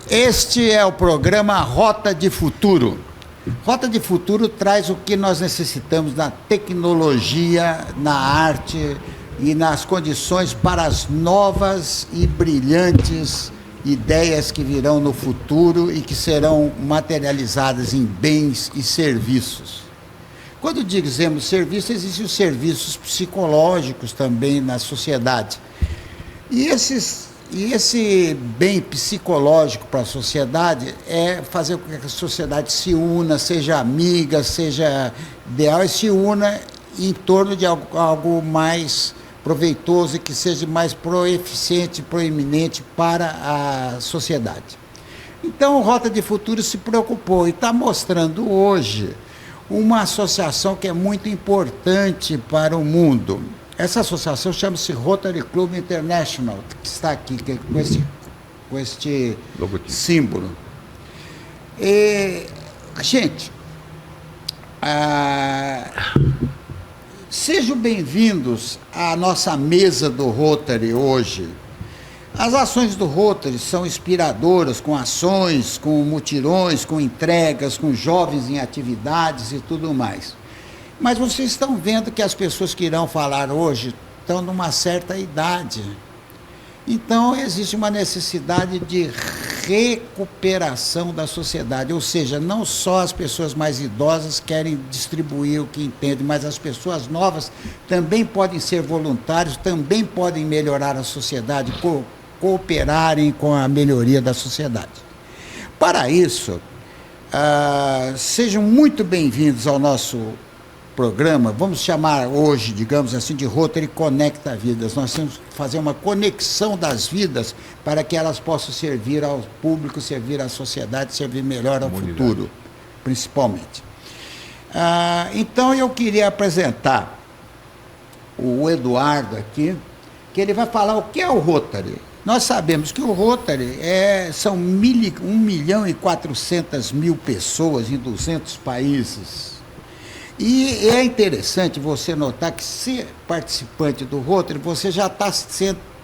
Este é o programa Rota de Futuro. Rota de Futuro traz o que nós necessitamos na tecnologia, na arte e nas condições para as novas e brilhantes ideias que virão no futuro e que serão materializadas em bens e serviços. Quando dizemos serviço, existem os serviços psicológicos também na sociedade. E esse bem psicológico para a sociedade é fazer com que a sociedade se una, seja amiga, seja ideal, e se una em torno de algo mais proveitoso e que seja mais proeficiente, proeminente para a sociedade. Então, o Rota de Futuro se preocupou e está mostrando hoje uma associação que é muito importante para o mundo. Essa associação chama-se Rotary Club International, que está aqui com este símbolo. Gente, sejam bem-vindos à nossa mesa do Rotary hoje. As ações do Rotary são inspiradoras, com ações, com mutirões, com entregas, com jovens em atividades e tudo mais. Mas vocês estão vendo que as pessoas que irão falar hoje estão numa certa idade. Então, existe uma necessidade de recuperação da sociedade, ou seja, não só as pessoas mais idosas querem distribuir o que entendem, mas as pessoas novas também podem ser voluntários, também podem melhorar a sociedade, cooperarem com a melhoria da sociedade. Para isso, sejam muito bem-vindos ao nosso programa. Vamos chamar hoje, digamos assim, de Rotary Conecta Vidas. Nós temos que fazer uma conexão das vidas para que elas possam servir ao público, servir à sociedade, servir melhor ao futuro, principalmente. Então, eu queria apresentar o Eduardo aqui, que ele vai falar o que é o Rotary. Nós sabemos que o Rotary são 1.400.000 pessoas em 200 países. E é interessante você notar que, ser participante do Rotary, você já está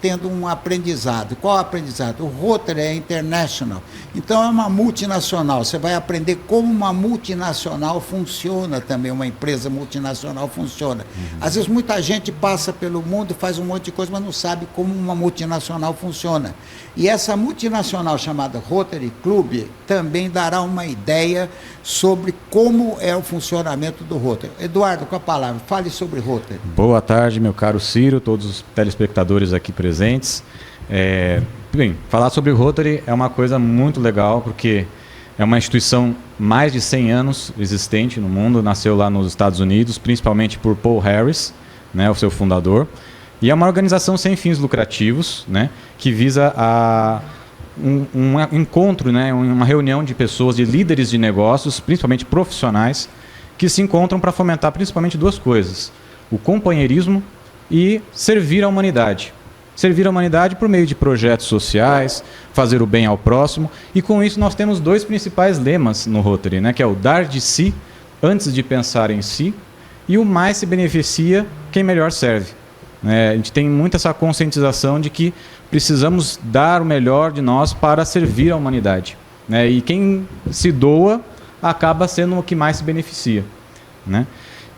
tendo um aprendizado. Qual aprendizado? O Rotary é international, então é uma multinacional. Você vai aprender como uma multinacional funciona também, uma empresa multinacional funciona. Às vezes muita gente passa pelo mundo, faz um monte de coisa, mas não sabe como uma multinacional funciona. E essa multinacional chamada Rotary Club também dará uma ideia sobre como é o funcionamento do Rotary. Eduardo, com a palavra, fale sobre Rotary. Boa tarde, meu caro Ciro, todos os telespectadores aqui presentes. Bem, falar sobre o Rotary é uma coisa muito legal, porque é uma instituição mais de 100 anos existente no mundo, nasceu lá nos Estados Unidos, principalmente por Paul Harris, né, o seu fundador, e é uma organização sem fins lucrativos, né, que visa um encontro, né, uma reunião de pessoas, de líderes de negócios, principalmente profissionais, que se encontram para fomentar principalmente duas coisas: o companheirismo e servir a humanidade. Servir a humanidade por meio de projetos sociais, fazer o bem ao próximo, e com isso nós temos dois principais lemas no Rotary, né, que é o dar de si antes de pensar em si, e o mais se beneficia quem melhor serve. A gente tem muito essa conscientização de que precisamos dar o melhor de nós para servir a humanidade, né? E quem se doa acaba sendo o que mais se beneficia, né?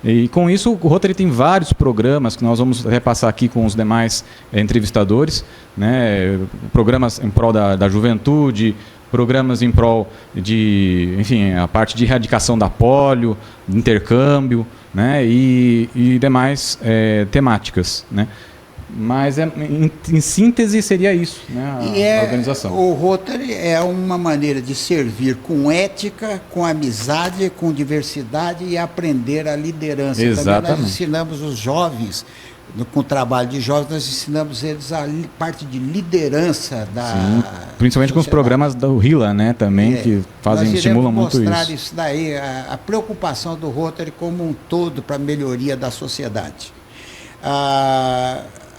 E com isso o Rotary tem vários programas que nós vamos repassar aqui com os demais entrevistadores, né? Programas em prol da juventude, programas em prol de, enfim, a parte de erradicação da polio, intercâmbio, né? E demais temáticas, né? Mas em síntese seria isso, né, a organização. O Rotary é uma maneira de servir com ética, com amizade, com diversidade e aprender a liderança. Exatamente. Também nós ensinamos os jovens, com o trabalho de jovens, nós ensinamos eles a parte de liderança da Sim, principalmente sociedade. Com os programas do RILA, né, também, que estimulam muito isso. Nós iremos mostrar isso daí, a preocupação do Rotary como um todo para a melhoria da sociedade.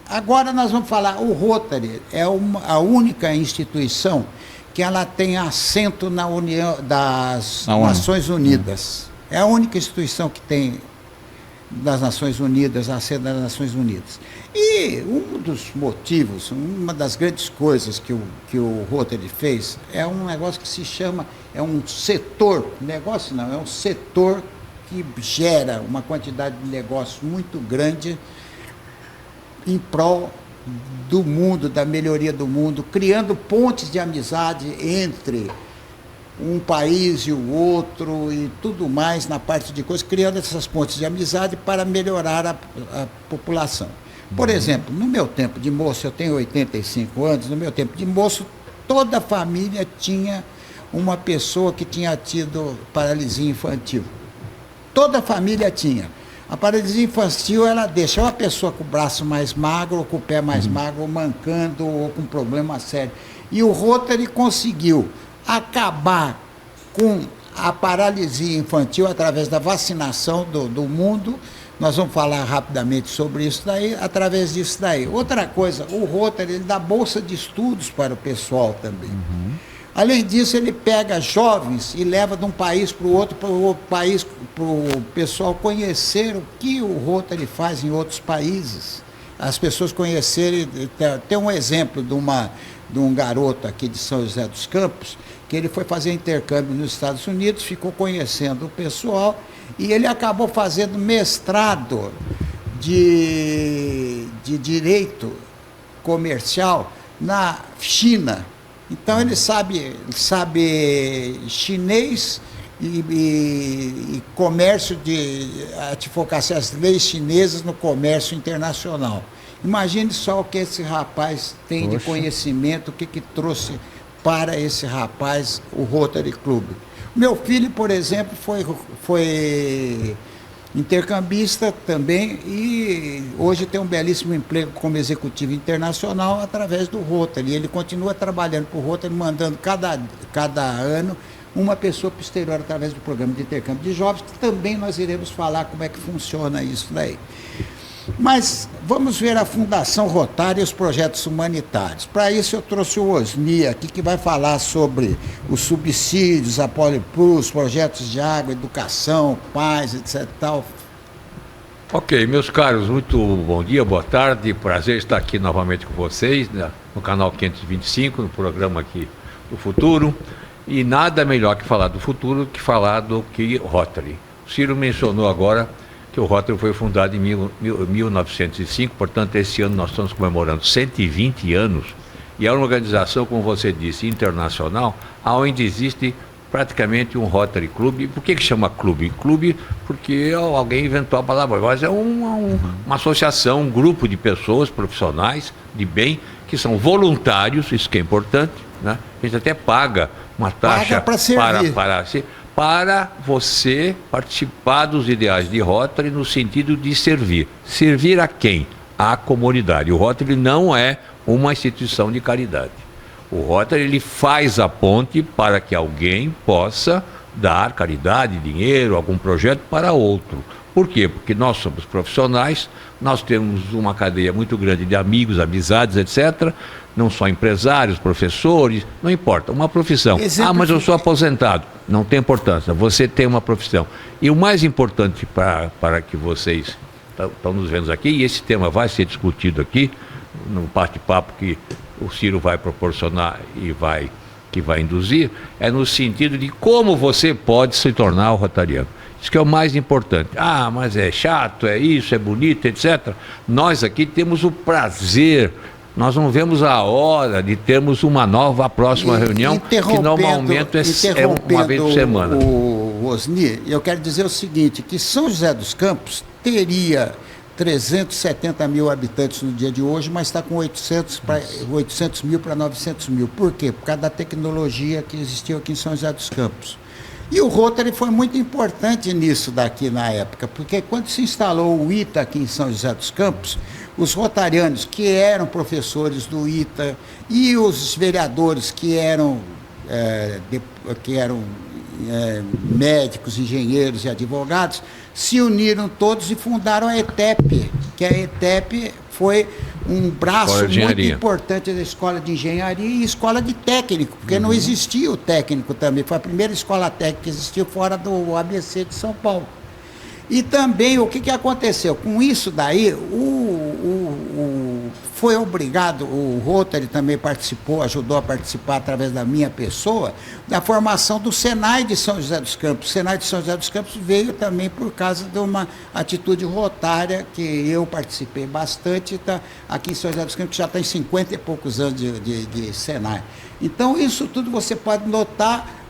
Agora nós vamos falar, o Rotary é a única instituição que ela tem assento na União das Nações Unidas. É a única instituição que tem das Nações Unidas, a sede das Nações Unidas. E um dos motivos, uma das grandes coisas que o Rotary fez é um negócio que se chama, é um setor, negócio não, é um setor que gera uma quantidade de negócios muito grande em prol do mundo, da melhoria do mundo, criando pontes de amizade entre um país e o outro e tudo mais na parte de coisas, criando essas pontes de amizade para melhorar a população. Por exemplo, no meu tempo de moço, eu tenho 85 anos, no meu tempo de moço, toda a família tinha uma pessoa que tinha tido paralisia infantil. Toda a família tinha. A paralisia infantil, ela deixa uma pessoa com o braço mais magro, ou com o pé mais magro, ou mancando, ou com problema sério. E o Rotary conseguiu acabar com a paralisia infantil através da vacinação do mundo. Nós vamos falar rapidamente sobre isso daí, através disso daí. Outra coisa, o Rotary, ele dá bolsa de estudos para o pessoal também. Além disso, ele pega jovens e leva de um país para o outro, para o país, para o pessoal conhecer o que o Rotary faz em outros países. As pessoas conhecerem. Tem um exemplo de um garoto aqui de São José dos Campos, que ele foi fazer intercâmbio nos Estados Unidos, ficou conhecendo o pessoal e ele acabou fazendo mestrado de direito comercial na China. Então ele sabe chinês e comércio de advocacia, as leis chinesas no comércio internacional. Imagine só o que esse rapaz tem de conhecimento, o que trouxe para esse rapaz o Rotary Club. Meu filho, por exemplo, foi intercambista também e hoje tem um belíssimo emprego como executivo internacional através do Rotary. Ele continua trabalhando para o Rotary, mandando cada ano uma pessoa para o exterior através do programa de intercâmbio de jovens, que também nós iremos falar como é que funciona isso daí. Mas vamos ver a Fundação Rotária e os projetos humanitários. Para isso eu trouxe o Osni aqui, que vai falar sobre os subsídios, a Poliplus, projetos de água, educação, paz, etc. Tal. Ok, meus caros, muito bom dia, boa tarde, prazer estar aqui novamente com vocês, né, no canal 525, no programa aqui do futuro. E nada melhor que falar do futuro que falar do que Rotary. O Ciro mencionou agora que o Rotary foi fundado em 1905, portanto, esse ano nós estamos comemorando 120 anos, e é uma organização, como você disse, internacional, onde existe praticamente um Rotary Club. Por que chama clube? Clube porque alguém inventou a palavra, mas é uma associação, um grupo de pessoas, profissionais de bem, que são voluntários, isso que é importante, né? A gente até paga uma taxa para você participar dos ideais de Rotary no sentido de servir. Servir a quem? À comunidade. O Rotary não é uma instituição de caridade. O Rotary, ele faz a ponte para que alguém possa dar caridade, dinheiro, algum projeto para outro. Por quê? Porque nós somos profissionais, nós temos uma cadeia muito grande de amigos, amizades, etc., não só empresários, professores, não importa, uma profissão. Mas eu sou aposentado. Não tem importância, você tem uma profissão. E o mais importante para que vocês estão nos vendo aqui, e esse tema vai ser discutido aqui, no bate-papo que o Ciro vai proporcionar e que vai induzir, é no sentido de como você pode se tornar o rotariano. Isso que é o mais importante. Mas é chato, é isso, é bonito, etc. Nós aqui temos o prazer. Nós não vemos a hora de termos uma próxima reunião, que normalmente é uma vez por semana. O Osni, eu quero dizer o seguinte, que São José dos Campos teria 370 mil habitantes no dia de hoje, mas está com 800 mil para 900 mil. Por quê? Por causa da tecnologia que existiu aqui em São José dos Campos. E o Rotary foi muito importante nisso daqui na época, porque quando se instalou o ITA aqui em São José dos Campos, os rotarianos que eram professores do ITA e os vereadores que eram médicos, engenheiros e advogados, se uniram todos e fundaram a ETEP, que a ETEP foi um braço muito importante da escola de engenharia e escola de técnico, porque não existia o técnico também, foi a primeira escola técnica que existiu fora do ABC de São Paulo. E também o que aconteceu? Com isso daí, foi obrigado, o Rotary também participou, ajudou a participar através da minha pessoa, da formação do Senai de São José dos Campos. O Senai de São José dos Campos veio também por causa de uma atitude rotária que eu participei bastante, tá, aqui em São José dos Campos, que já tem 50 e poucos anos de Senai. Então, isso tudo você pode notar,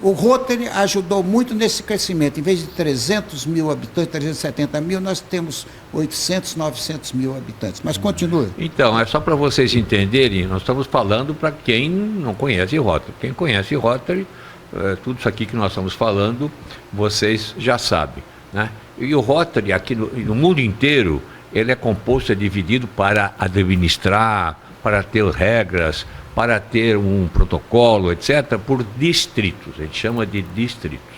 o Rotary ajudou muito nesse crescimento. Em vez de 300 mil habitantes, 370 mil, nós temos 800, 900 mil habitantes. Mas continua. Então, é só para vocês entenderem, nós estamos falando para quem não conhece Rotary. Quem conhece Rotary, tudo isso aqui que nós estamos falando, vocês já sabem, né? E o Rotary, aqui no mundo inteiro, ele é composto, é dividido para administrar, para ter regras, para ter um protocolo, etc., por distritos, a gente chama de distritos.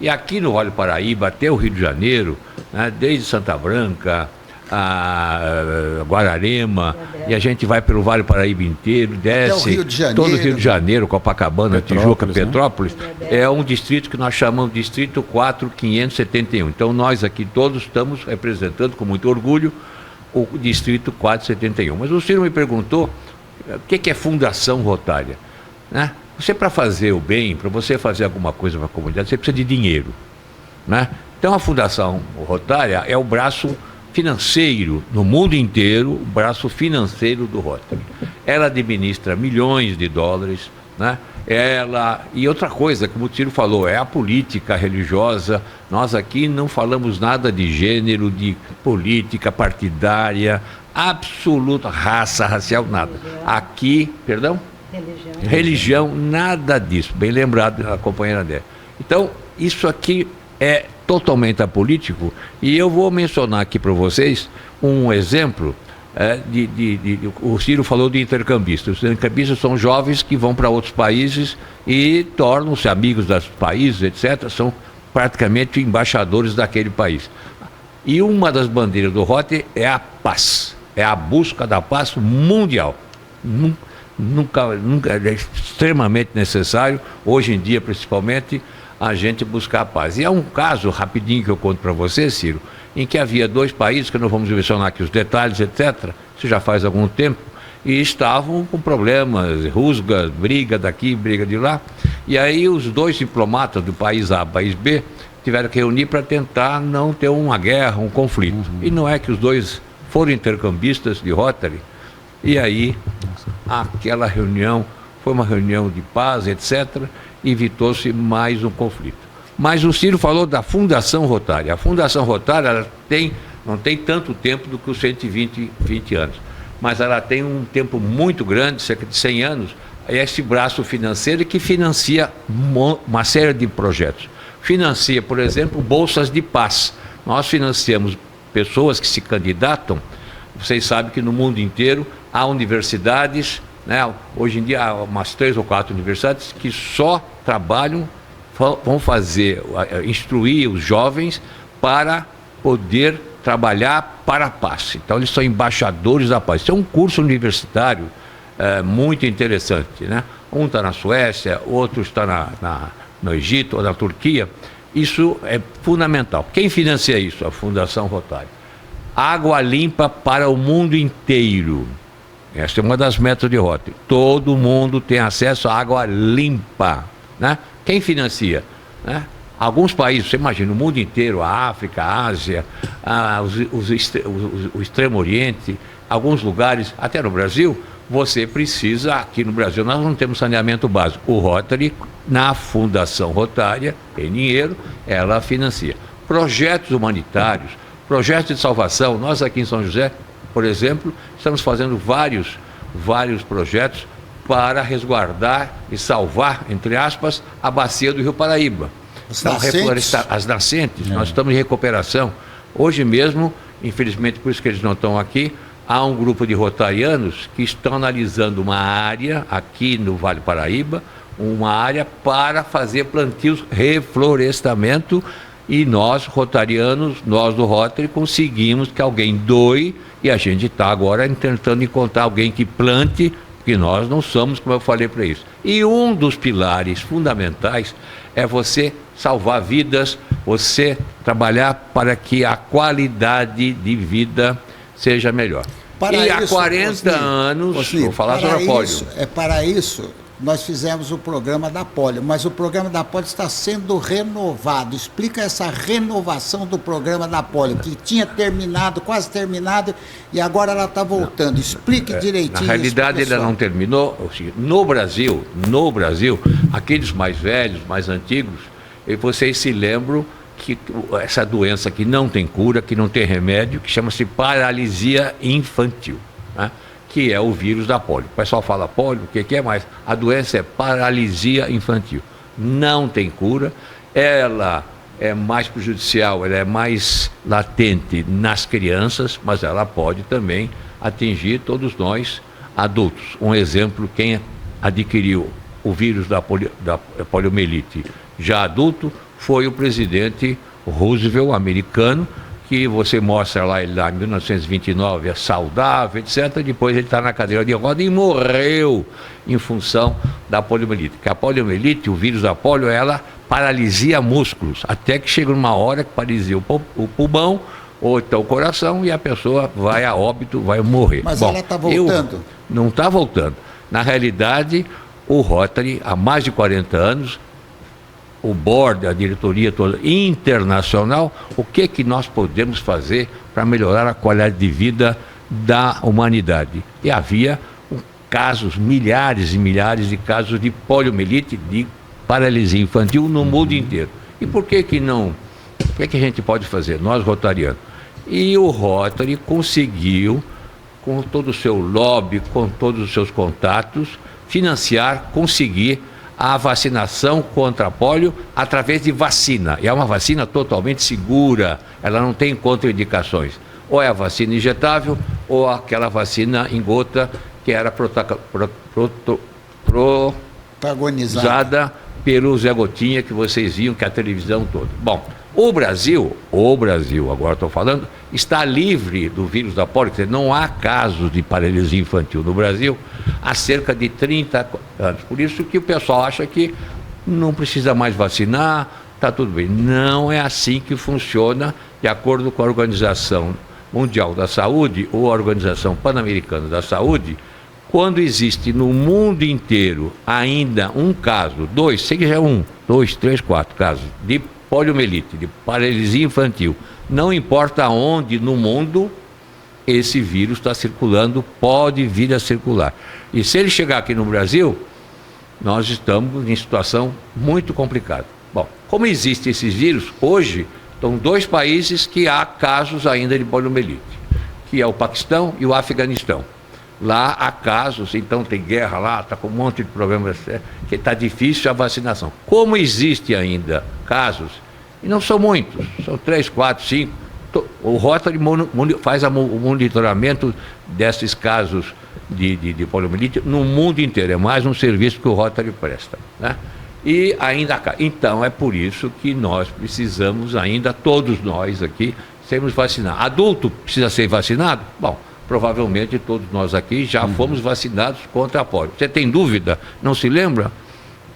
E aqui no Vale do Paraíba, até o Rio de Janeiro, né, desde Santa Branca, a Guararema, e a gente vai pelo Vale do Paraíba inteiro, desce todo o Rio de Janeiro, Copacabana, Tijuca, Petrópolis, é um distrito que nós chamamos de Distrito 4571. Então nós aqui todos estamos representando com muito orgulho o Distrito 471. Mas o Ciro me perguntou o que é Fundação Rotária, né? Você, para fazer o bem, para você fazer alguma coisa para a comunidade, você precisa de dinheiro, né? Então a Fundação Rotária é o braço financeiro no mundo inteiro, o braço financeiro do Rotary. Ela administra milhões de dólares, né? E outra coisa, como o Ciro falou, é a política religiosa. Nós aqui não falamos nada de gênero, de política partidária, absoluta, racial, nada. Aqui, perdão? Religião, nada disso. Bem lembrado a companheira dela. Então, isso aqui é totalmente apolítico, e eu vou mencionar aqui para vocês um exemplo. O Ciro falou de intercambistas. Os intercambistas são jovens que vão para outros países e tornam-se amigos dos países, etc. São praticamente embaixadores daquele país. E uma das bandeiras do Rotary é a paz, é a busca da paz mundial. Nunca é extremamente necessário, hoje em dia principalmente, a gente buscar a paz. E é um caso, rapidinho, que eu conto para você, Ciro, em que havia dois países, que não vamos mencionar aqui os detalhes, etc., isso já faz algum tempo, e estavam com problemas, rusgas, briga daqui, briga de lá, e aí os dois diplomatas do país A, país B, tiveram que reunir para tentar não ter uma guerra, um conflito. E não é que os dois foram intercambistas de Rotary, e aí aquela reunião foi uma reunião de paz, etc., e evitou-se mais um conflito. Mas o Ciro falou da Fundação Rotária. A Fundação Rotária ela não tem tanto tempo do que os 120 anos, mas ela tem um tempo muito grande, cerca de 100 anos, é esse braço financeiro que financia uma série de projetos. Financia, por exemplo, bolsas de paz. Nós financiamos pessoas que se candidatam. Vocês sabem que no mundo inteiro há universidades, né? Hoje em dia há umas 3 ou 4 universidades que só trabalham, vão instruir os jovens para poder trabalhar para a paz. Então eles são embaixadores da paz. Isso é um curso universitário muito interessante, né? Um está na Suécia, outro está no Egito ou na Turquia. Isso é fundamental. Quem financia isso? A Fundação Rotária. Água limpa para o mundo inteiro. Essa é uma das metas de Rotary. Todo mundo tem acesso à água limpa, né? Quem financia? Né? Alguns países, você imagina, o mundo inteiro, a África, a Ásia, o Extremo Oriente, alguns lugares, até no Brasil, você precisa, aqui no Brasil nós não temos saneamento básico. O Rotary, na Fundação Rotária, em dinheiro, ela financia projetos humanitários, projetos de salvação. Nós aqui em São José, por exemplo, estamos fazendo vários projetos para resguardar e salvar, entre aspas, a bacia do Rio Paraíba. As nascentes, nós estamos em recuperação. Hoje mesmo, infelizmente por isso que eles não estão aqui, há um grupo de rotarianos que estão analisando uma área aqui no Vale do Paraíba, uma área para fazer plantios, reflorestamento, e nós, rotarianos, nós do Rotary, conseguimos que alguém doe, e a gente está agora tentando encontrar alguém que plante, porque nós não somos, como eu falei, para isso. E um dos pilares fundamentais é você salvar vidas, você trabalhar para que a qualidade de vida seja melhor. E há 40 anos, vou falar sobre a polio. Para isso, nós fizemos o programa da polio, mas o programa da polio está sendo renovado. Explica essa renovação do programa da polio, que tinha terminado, quase terminado, e agora ela está voltando. Explique direitinho. Na realidade, ele não terminou. No Brasil, aqueles mais velhos, mais antigos, e vocês se lembram que essa doença que não tem cura, que não tem remédio, que chama-se paralisia infantil, né? Que é o vírus da polio. O pessoal fala polio, o que é mais? A doença é paralisia infantil. Não tem cura, ela é mais prejudicial, ela é mais latente nas crianças, mas ela pode também atingir todos nós adultos. Um exemplo, quem adquiriu o vírus da poliomielite já adulto foi o presidente Roosevelt, americano, que você mostra lá, ele lá em 1929, é saudável, etc. Depois ele está na cadeira de roda e morreu em função da poliomielite. Porque a poliomielite, o vírus da polio, ela paralisia músculos, até que chega uma hora que paralisia o pulmão, ou então o coração, e a pessoa vai a óbito, vai morrer. Mas ela está voltando? Não está voltando. Na realidade, o Rotary, há mais de 40 anos, o board, a diretoria toda internacional, o que nós podemos fazer para melhorar a qualidade de vida da humanidade. E havia casos, milhares e milhares de casos de poliomielite, de paralisia infantil no mundo inteiro. E por que não? O que a gente pode fazer, nós rotarianos? E o Rotary conseguiu, com todo o seu lobby, com todos os seus contatos, conseguir a vacinação contra a polio através de vacina. E é uma vacina totalmente segura, ela não tem contraindicações. Ou é a vacina injetável, ou aquela vacina em gota que era protagonizada pelo Zé Gotinha, que vocês viam, que é a televisão toda. Bom, o Brasil, agora estou falando, está livre do vírus da polio, quer dizer, não há casos de paralisia infantil no Brasil há cerca de 30 anos. Por isso que o pessoal acha que não precisa mais vacinar, está tudo bem. Não é assim que funciona, de acordo com a Organização Mundial da Saúde ou a Organização Pan-Americana da Saúde. Quando existe no mundo inteiro ainda um caso, seja 1, 2, 3, 4 casos de poliomielite, de paralisia infantil, não importa onde no mundo esse vírus está circulando, pode vir a circular. E se ele chegar aqui no Brasil, nós estamos em situação muito complicada. Bom, como existem esses vírus, hoje estão 2 países que há casos ainda de poliomielite, que é o Paquistão e o Afeganistão. Lá há casos, então tem guerra lá, está com um monte de problemas, que está difícil a vacinação. Como existe ainda casos, e não são muitos, são 3, 4, 5, o Rotary faz o monitoramento desses casos de poliomielite no mundo inteiro, é mais um serviço que o Rotary presta, né? E ainda, então é por isso que nós precisamos ainda, todos nós aqui, sermos vacinados. Adulto precisa ser vacinado? Bom, provavelmente todos nós aqui já fomos vacinados contra a polio. Você tem dúvida? Não se lembra?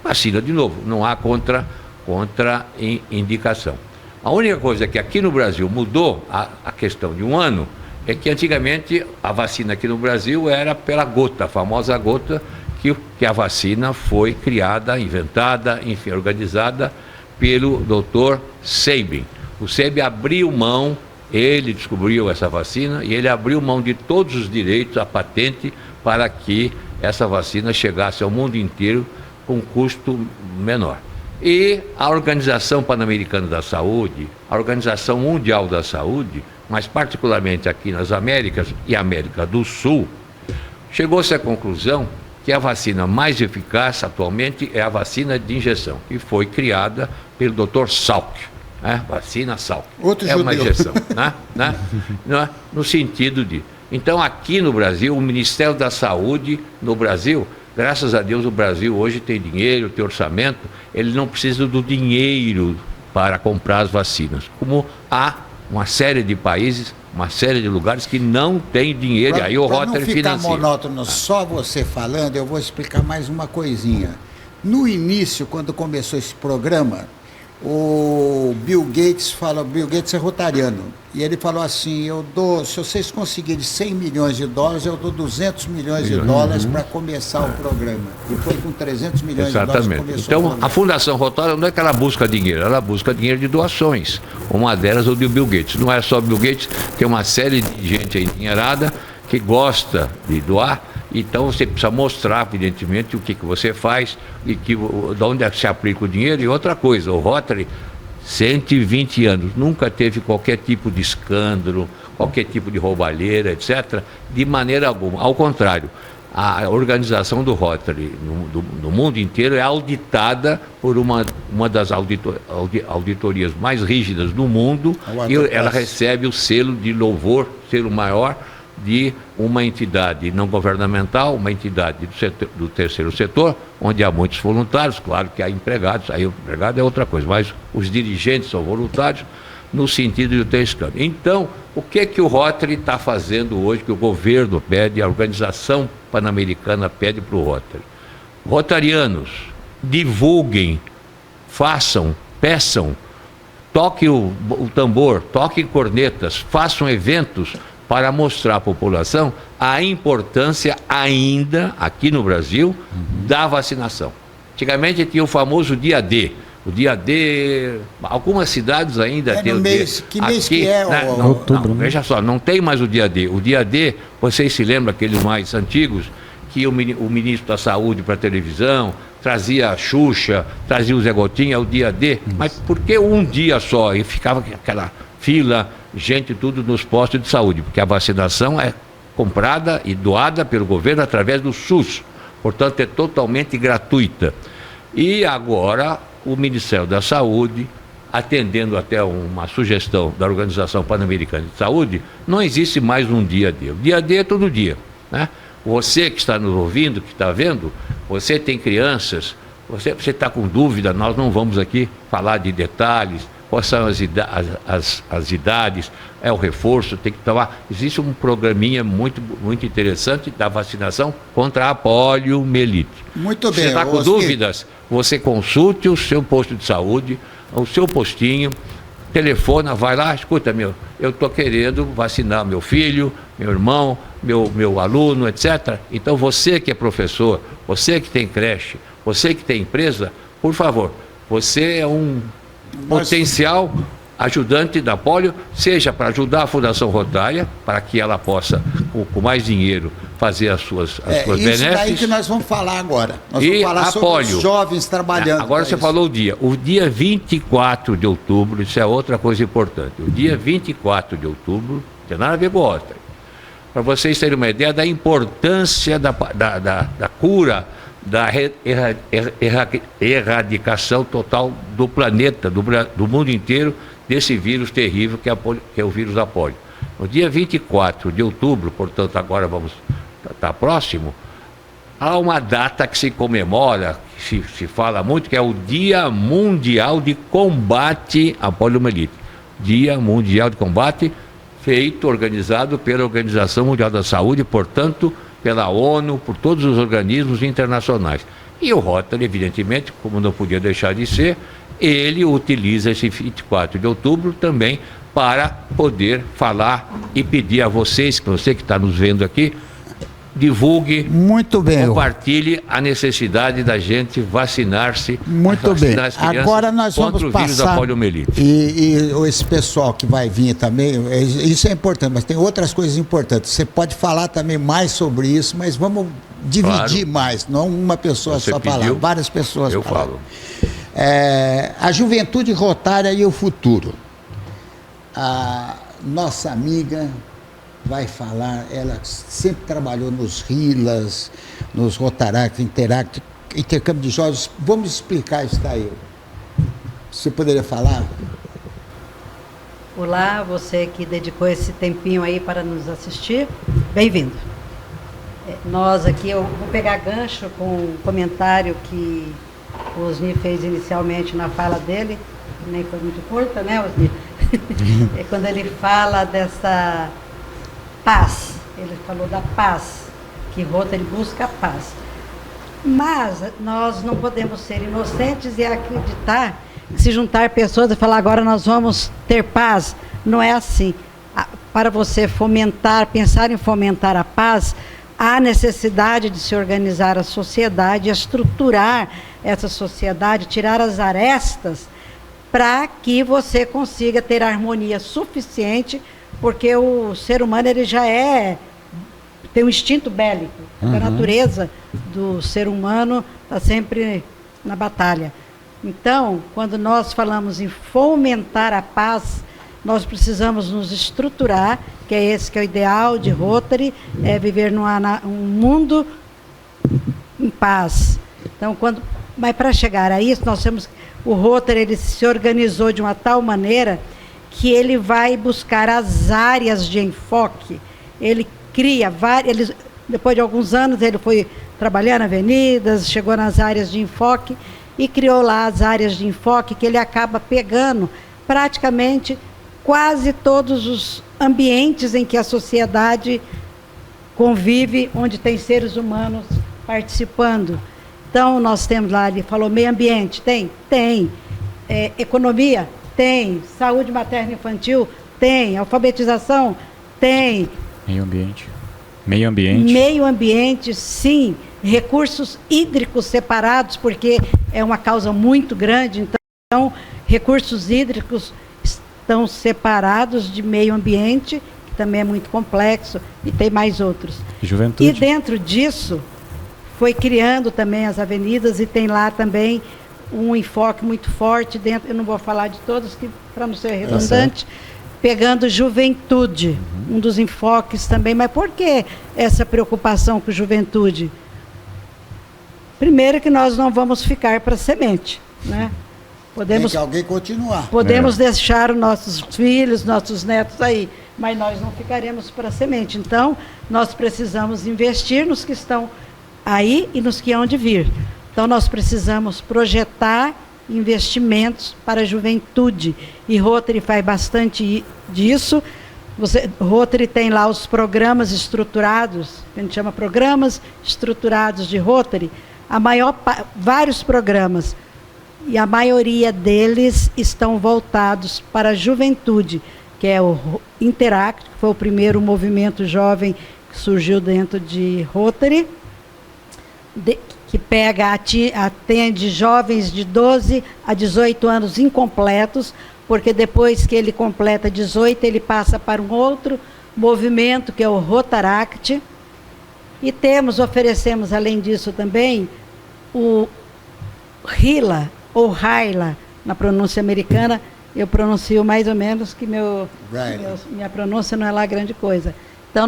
Vacina de novo, não há contraindicação. A única coisa que aqui no Brasil mudou a questão de um ano é que antigamente a vacina aqui no Brasil era pela gota, a famosa gota, que a vacina foi criada, inventada, enfim, organizada pelo Dr. Sabin. O Sabin abriu mão, ele descobriu essa vacina e ele abriu mão de todos os direitos, a patente, para que essa vacina chegasse ao mundo inteiro com custo menor. E a Organização Pan-Americana da Saúde, a Organização Mundial da Saúde, mas particularmente aqui nas Américas e América do Sul, chegou-se à conclusão que a vacina mais eficaz atualmente é a vacina de injeção, que foi criada pelo Dr. Salk, né? Vacina Salk. Outro é uma judeu. injeção, né? No sentido de... Então, aqui no Brasil, o Ministério da Saúde, no Brasil, graças a Deus, o Brasil hoje tem dinheiro, tem orçamento, ele não precisa do dinheiro para comprar as vacinas, como há uma série de países, uma série de lugares que não tem dinheiro, e aí o Rotary financia. Para não ficar monótono só você falando, eu vou explicar mais uma coisinha. No início, quando começou esse programa, O Bill Gates é rotariano, e ele falou assim, se vocês conseguirem 100 milhões de dólares, eu dou 200 milhões de dólares para começar o programa. E foi com 300 milhões de dólares que começou o programa. Então, a Fundação Rotária não é que ela busca dinheiro, ela busca dinheiro de doações. Uma delas é o do Bill Gates. Não é só o Bill Gates, tem uma série de gente aí endinheirada que gosta de doar. Então você precisa mostrar, evidentemente, o que você faz e de onde se aplica o dinheiro. E outra coisa, o Rotary, 120 anos, nunca teve qualquer tipo de escândalo, qualquer tipo de roubalheira, etc., de maneira alguma. Ao contrário, a organização do Rotary no mundo inteiro é auditada por uma das auditorias mais rígidas do mundo, e ela recebe o selo de louvor, selo maior, de uma entidade não governamental, uma entidade do terceiro setor, onde há muitos voluntários, claro que há empregados, aí o empregado é outra coisa, mas os dirigentes são voluntários no sentido de ter escândalo. Então, o que o Rotary está fazendo hoje, que o governo pede, a Organização Pan-Americana pede para o Rotary? Rotarianos, divulguem, façam, peçam, toquem o tambor, toquem cornetas, façam eventos para mostrar à população a importância ainda, aqui no Brasil, da vacinação. Antigamente tinha o famoso dia D. O dia D, algumas cidades ainda têm o dia. Que mês que é? Outubro, veja só, não tem mais o dia D. O dia D, vocês se lembram, aqueles mais antigos, que o ministro da Saúde para a televisão trazia a Xuxa, trazia o Zé Gotinha, o dia D. Mas por que um dia só? E ficava aquela fila, gente tudo nos postos de saúde, porque a vacinação é comprada e doada pelo governo através do SUS, portanto é totalmente gratuita. E agora o Ministério da Saúde, atendendo até uma sugestão da Organização Pan-Americana de Saúde, não existe mais um dia D. O dia D é todo dia, né? Você que está nos ouvindo, que está vendo, você tem crianças, você está com dúvida, nós não vamos aqui falar de detalhes, quais são as idades, é o reforço, tem que tomar. Existe um programinha muito interessante da vacinação contra a poliomielite. Muito bem. Você está com dúvidas? Você consulte o seu posto de saúde, o seu postinho, telefona, vai lá, escuta, eu estou querendo vacinar meu filho, meu irmão, meu aluno, etc. Então você que é professor, você que tem creche, você que tem empresa, por favor, você é um potencial ajudante da polio, seja para ajudar a Fundação Rotária, para que ela possa, com mais dinheiro, fazer as suas benesses. Isso daí que nós vamos falar agora. Nós vamos falar sobre os jovens trabalhando. Agora você falou o dia. O dia 24 de outubro, isso é outra coisa importante. O dia 24 de outubro, não tem nada a ver com o Rotary. Para vocês terem uma ideia da importância da cura, da erradicação total do planeta, do mundo inteiro, desse vírus terrível que é o vírus da polio. No dia 24 de outubro, portanto agora vamos estar próximo, há uma data que se comemora, que se fala muito, que é o Dia Mundial de Combate à Poliomielite. Dia Mundial de Combate, organizado pela Organização Mundial da Saúde, portanto, pela ONU, por todos os organismos internacionais. E o Rotary, evidentemente, como não podia deixar de ser, ele utiliza esse 24 de outubro também para poder falar e pedir a você que está nos vendo aqui, divulgue, muito bem, compartilhe a necessidade da gente vacinar-se. Muito bem. Agora nós vamos contra o vírus da poliomielite. E esse pessoal que vai vir também, isso é importante, mas tem outras coisas importantes. Você pode falar também mais sobre isso, mas vamos dividir mais, não uma pessoa você só pediu, falar, várias pessoas eu falar. falo. A juventude rotária e o futuro. A nossa amiga vai falar, ela sempre trabalhou nos RILAs, nos Rotaract, intercâmbio de jovens. Vamos explicar isso daí. Você poderia falar? Olá, você que dedicou esse tempinho aí para nos assistir, bem-vindo. Nós aqui, eu vou pegar gancho com um comentário que o Osni fez inicialmente na fala dele, nem foi muito curta, né, Osni? É quando ele fala dessa paz, ele falou da paz, que Rotary busca a paz. Mas nós não podemos ser inocentes e acreditar se juntar pessoas e falar agora nós vamos ter paz. Não é assim. Para você fomentar, pensar em fomentar a paz, há necessidade de se organizar a sociedade, estruturar essa sociedade, tirar as arestas para que você consiga ter harmonia suficiente, porque o ser humano ele já tem um instinto bélico. A natureza do ser humano está sempre na batalha. Então, quando nós falamos em fomentar a paz, nós precisamos nos estruturar, que é esse que é o ideal de Rotary, é viver num mundo em paz. Então, mas para chegar a isso, nós temos o Rotary, ele se organizou de uma tal maneira que ele vai buscar as áreas de enfoque. Ele cria várias, depois de alguns anos ele foi trabalhar em avenidas, chegou nas áreas de enfoque e criou lá as áreas de enfoque que ele acaba pegando praticamente quase todos os ambientes em que a sociedade convive, onde tem seres humanos participando. Então, nós temos lá, ele falou, meio ambiente, tem? Tem. Economia? Tem. Saúde materna e infantil? Tem. Alfabetização? Tem. Meio ambiente. Meio ambiente? Meio ambiente, sim. Recursos hídricos separados, porque é uma causa muito grande, então, recursos hídricos estão separados de meio ambiente, que também é muito complexo, e tem mais outros. Juventude. E dentro disso, foi criando também as avenidas e tem lá também um enfoque muito forte dentro, eu não vou falar de todos, para não ser redundante, pegando juventude, um dos enfoques também. Mas por que essa preocupação com juventude? Primeiro que nós não vamos ficar para semente, né? Tem que alguém continuar. Podemos deixar os nossos filhos, nossos netos aí, mas nós não ficaremos para semente. Então, nós precisamos investir nos que estão aí e nos que hão de vir. Então, nós precisamos projetar investimentos para a juventude. E Rotary faz bastante disso. Rotary tem lá os programas estruturados, que a gente chama programas estruturados de Rotary. Vários programas. E a maioria deles estão voltados para a juventude, que é o Interact, que foi o primeiro movimento jovem que surgiu dentro de Rotary, que atende jovens de 12 a 18 anos incompletos, porque depois que ele completa 18, ele passa para um outro movimento, que é o Rotaract. E oferecemos, além disso também, o RILA, ou Raila, na pronúncia americana, eu pronuncio mais ou menos, que minha pronúncia não é lá grande coisa. Então,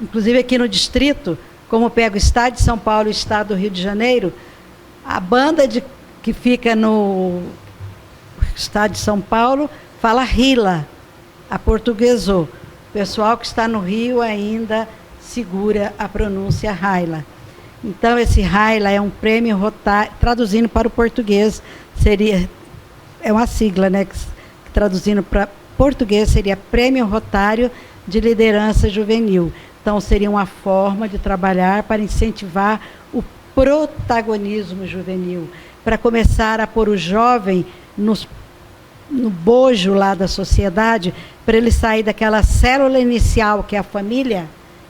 inclusive aqui no distrito, como pega o estado de São Paulo e o estado do Rio de Janeiro, a banda que fica no estado de São Paulo fala Rila, aportuguesou. O pessoal que está no Rio ainda segura a pronúncia Raila. Então, esse Raila é um prêmio Rotary, traduzindo para o português, é uma sigla, né? Que traduzindo para português seria Prêmio Rotário de Liderança Juvenil. Então, seria uma forma de trabalhar para incentivar o protagonismo juvenil, para começar a pôr o jovem no bojo lá da sociedade, para ele sair daquela célula inicial, que é a família,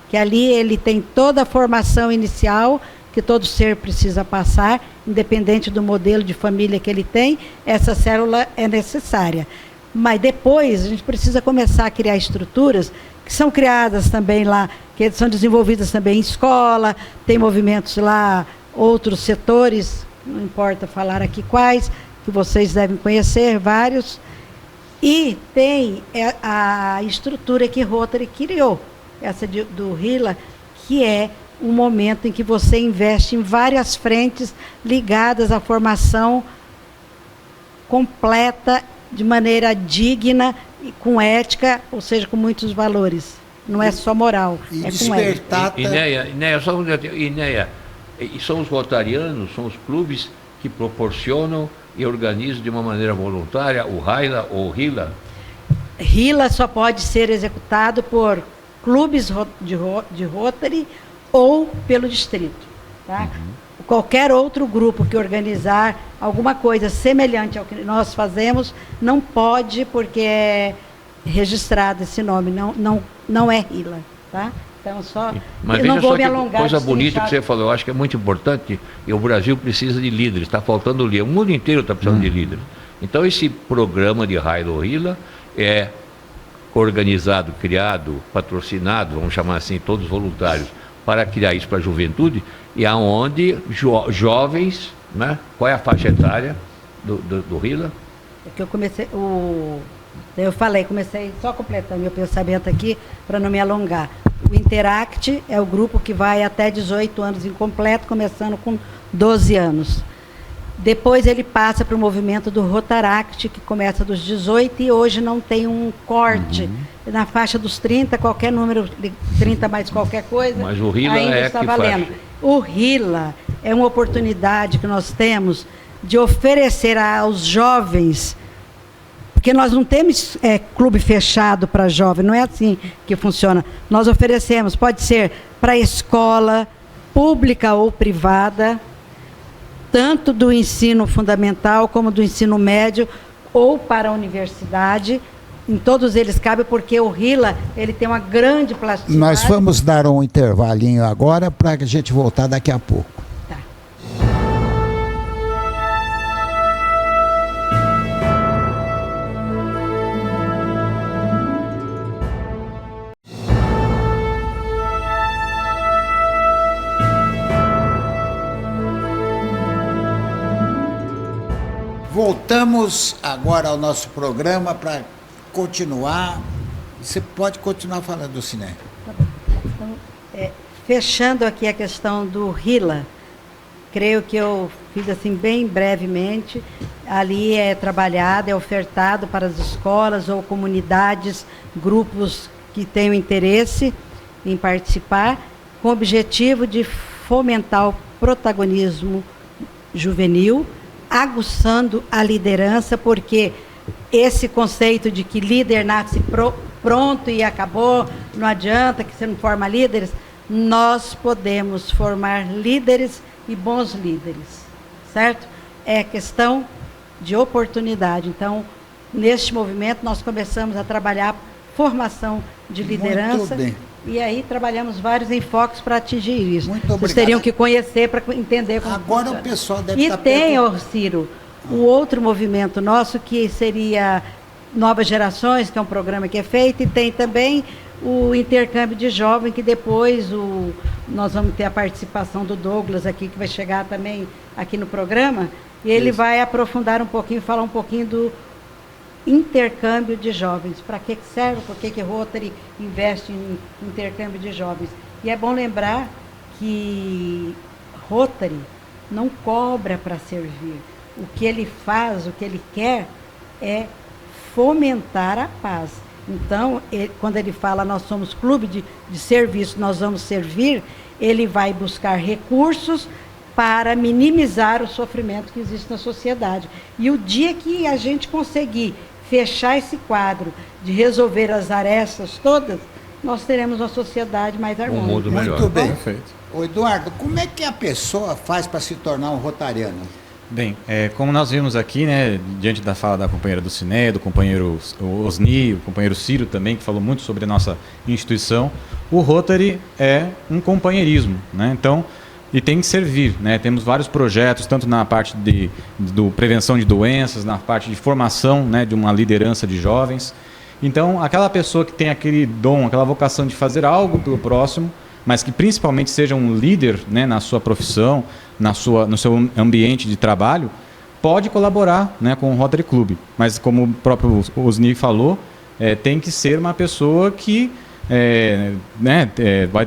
que ali ele tem toda a formação inicial que todo ser precisa passar, independente do modelo de família que ele tem, essa célula é necessária. Mas depois a gente precisa começar a criar estruturas que são criadas também lá, que são desenvolvidas também em escola, tem movimentos lá, outros setores, não importa falar aqui quais, que vocês devem conhecer, vários, e tem a estrutura que Rotary criou, essa do RILA, que é um momento em que você investe em várias frentes ligadas à formação completa, de maneira digna, com ética, ou seja, com muitos valores. Não é só moral, e é com ética. Inéia, são os rotarianos, são os clubes que proporcionam e organizam de uma maneira voluntária o RAILA ou o RILA? RILA só pode ser executado por clubes de Rotary ou pelo distrito. Tá? qualquer outro grupo que organizar alguma coisa semelhante ao que nós fazemos, não pode, porque é registrado esse nome, não é RILA, tá? Então, Mas eu não vou me que alongar. Coisa bonita que você falou, eu acho que é muito importante, e o Brasil precisa de líderes, está faltando líder, o mundo inteiro está precisando de líderes. Então, esse programa de Railo Rila é organizado, criado, patrocinado, vamos chamar assim, todos voluntários, para criar isso para a juventude, e aonde jovens, né? Qual é a faixa etária do Rila? É que eu comecei, comecei só completando meu pensamento aqui, para não me alongar. O Interact é o grupo que vai até 18 anos incompleto, começando com 12 anos. Depois ele passa para o movimento do Rotaract, que começa dos 18 e hoje não tem um corte. Na faixa dos 30, qualquer número, 30 mais qualquer coisa, mas o Rila ainda está valendo. O Rila é uma oportunidade que nós temos de oferecer aos jovens, porque nós não temos clube fechado para jovem, não é assim que funciona. Nós oferecemos, pode ser para escola, pública ou privada, tanto do ensino fundamental como do ensino médio, ou para a universidade. Em todos eles cabe, porque o Rila ele tem uma grande plasticidade. Nós vamos dar um intervalinho agora para a gente voltar daqui a pouco. Tá. Voltamos agora ao nosso programa para continuar. Você pode continuar falando do cinema. Tá bom. Então, fechando aqui a questão do Rila, creio que eu fiz assim bem brevemente. Ali é trabalhado, é ofertado para as escolas ou comunidades, grupos que tenham interesse em participar, com o objetivo de fomentar o protagonismo juvenil, aguçando a liderança, porque esse conceito de que líder nasce pronto e acabou, não adianta que você não forma líderes, nós podemos formar líderes e bons líderes, certo? É questão de oportunidade. Então, neste movimento, nós começamos a trabalhar formação de liderança. Muito bem. E aí trabalhamos vários enfoques para atingir isso. Muito obrigado. Vocês teriam que conhecer para entender como Agora funciona. o pessoal deve estar E tem, Ciro, o outro movimento nosso, que seria Novas Gerações, que é um programa que é feito, e tem também o intercâmbio de jovem, que depois nós vamos ter a participação do Douglas aqui, que vai chegar também aqui no programa, e ele vai aprofundar um pouquinho, falar um pouquinho do intercâmbio de jovens. Para que serve? Por que Rotary investe em intercâmbio de jovens? E é bom lembrar que Rotary não cobra para servir. O que ele faz, o que ele quer é fomentar a paz. Então, quando ele fala nós somos clube de serviço, nós vamos servir, ele vai buscar recursos para minimizar o sofrimento que existe na sociedade. E o dia que a gente conseguir fechar esse quadro de resolver as arestas todas, nós teremos uma sociedade mais harmônica. Um mundo melhor. Muito bem. Perfeito. Ô Eduardo, como é que a pessoa faz para se tornar um rotariano? Bem, como nós vimos aqui, né, diante da fala da companheira do Cine, do companheiro Osni, o companheiro Ciro também, que falou muito sobre a nossa instituição, o Rotary é um companheirismo, né? Então, e tem que servir, né? Temos vários projetos, tanto na parte de prevenção de doenças, na parte de formação, né, de uma liderança de jovens. Então, aquela pessoa que tem aquele dom, aquela vocação de fazer algo pelo próximo, mas que principalmente seja um líder, né, na sua profissão, no seu ambiente de trabalho, pode colaborar, né, com o Rotary Club. Mas como o próprio Osni falou, tem que ser uma pessoa que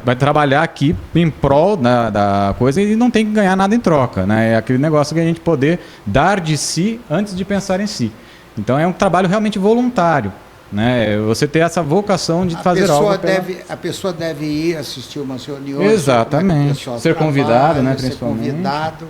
vai trabalhar aqui em prol da coisa e não tem que ganhar nada em troca, né? É aquele negócio que a gente poder dar de si antes de pensar em si. Então é um trabalho realmente voluntário, né? Você ter essa vocação de fazer algo. A pessoa deve ir assistir umas reuniões. Exatamente. Ser convidado, né? Principalmente. Ser convidado,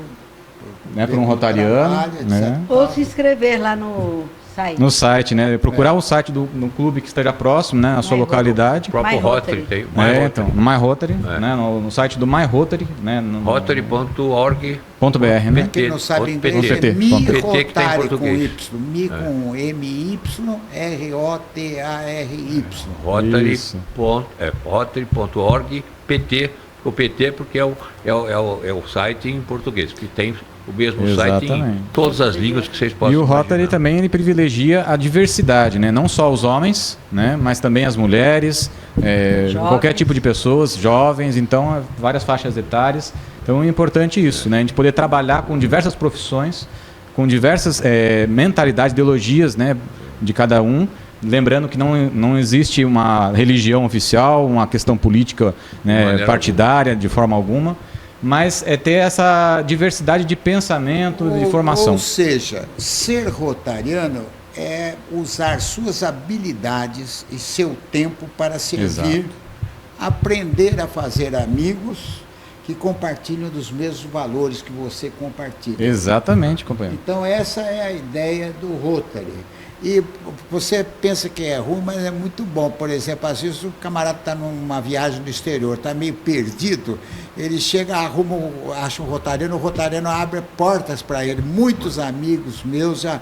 né, para um rotariano, né? Ou se inscrever lá no site? No site, né? Procurar o site do clube que esteja próximo, né? Na sua localidade. O próprio My Rotary Rotary. tem. Então, no My Rotary, né? No site do My Rotary, né? Rotary.org. .br, né? Quem não sabe PT. inglês é PT. Mi PT que tem em Rotary com português. Y. Mi com M-Y-R-O-T-A-R-Y. Rotary.org, PT, o PT porque é o site em português, que tem o mesmo site em Exatamente. todas as línguas que vocês possam E o imaginar. Rotary também ele privilegia a diversidade, né? Não só os homens, né? Mas também as mulheres, Jovens. qualquer tipo de pessoas, jovens, então várias faixas etárias. Então é importante isso, né? A gente poder trabalhar com diversas profissões, com diversas mentalidades, ideologias, né? De cada um. Lembrando que não existe uma religião oficial, uma questão política, né, partidária de forma alguma, mas é ter essa diversidade de pensamento e de formação. Ou seja, ser rotariano é usar suas habilidades e seu tempo para servir, Exato. aprender a fazer amigos que compartilham dos mesmos valores que você compartilha. Exatamente, companheiro. Então essa é a ideia do Rotary. E você pensa que é ruim, mas é muito bom. Por exemplo, às vezes o camarada está numa viagem no exterior, está meio perdido, ele chega, acha um rotariano, o rotariano abre portas para ele. Muitos amigos meus, já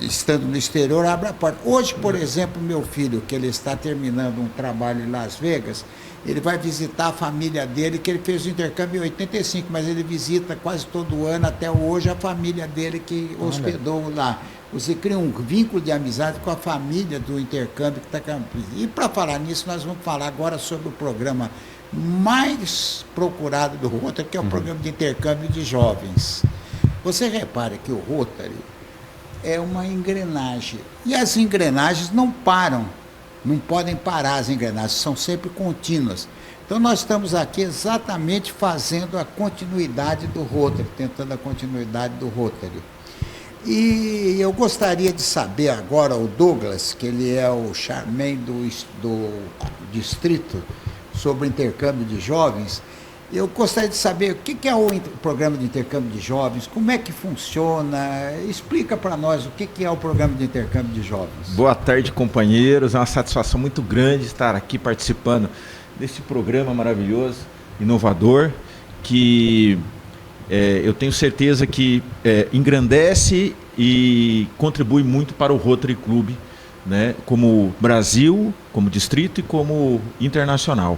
estando no exterior, abrem a porta. Hoje, por exemplo, meu filho, que ele está terminando um trabalho em Las Vegas, ele vai visitar a família dele, que ele fez o intercâmbio em 85, mas ele visita quase todo ano, até hoje, a família dele que hospedou lá. Você cria um vínculo de amizade com a família do intercâmbio que está. E para falar nisso, nós vamos falar agora sobre o programa mais procurado do Rotary, que é o programa de intercâmbio de jovens. Você repara que o Rotary é uma engrenagem. E as engrenagens não param, não podem parar as engrenagens, são sempre contínuas. Então nós estamos aqui exatamente fazendo a continuidade do Rotary, tentando a continuidade do Rotary. E eu gostaria de saber agora o Douglas, que ele é o chairman do distrito sobre intercâmbio de jovens. Eu gostaria de saber o que é o programa de intercâmbio de jovens, como é que funciona, explica para nós o que é o programa de intercâmbio de jovens. Boa tarde, companheiros, é uma satisfação muito grande estar aqui participando desse programa maravilhoso, inovador, que eu tenho certeza que engrandece e contribui muito para o Rotary Club, né, como Brasil, como distrito e como internacional.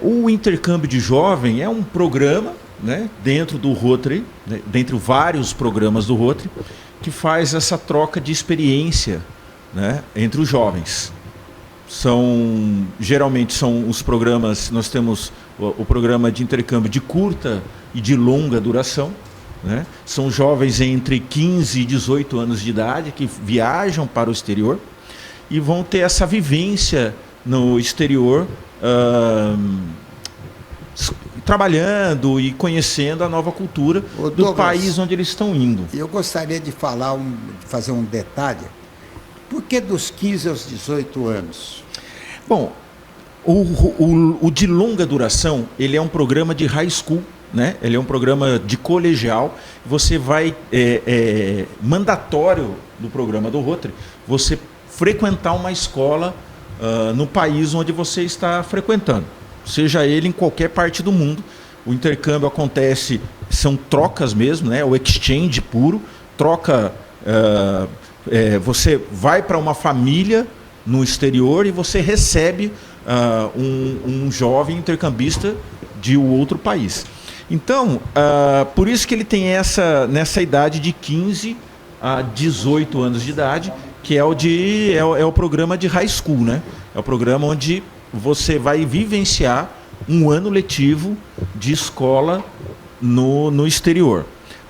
O intercâmbio de jovem é um programa, né, dentro do Rotary, né, dentre vários programas do Rotary, que faz essa troca de experiência, né, entre os jovens. Geralmente são os programas, nós temos o programa de intercâmbio de curta e de longa duração, né? São jovens entre 15 e 18 anos de idade que viajam para o exterior e vão ter essa vivência no exterior, trabalhando e conhecendo a nova cultura do país onde eles estão indo. Eu gostaria de fazer um detalhe. Por que dos 15 aos 18 anos? Bom, o de longa duração, ele é um programa de high school, né? Ele é um programa de colegial. Você vai, mandatório do programa do Rotary, você frequentar uma escola no país onde você está frequentando, seja ele em qualquer parte do mundo. O intercâmbio acontece, são trocas mesmo, né? O exchange puro, troca. Você vai para uma família no exterior e você recebe um jovem intercambista de outro país. Então, por isso que ele tem nessa idade de 15 a 18 anos de idade, que é o programa de high school, né? É o programa onde você vai vivenciar um ano letivo de escola no exterior.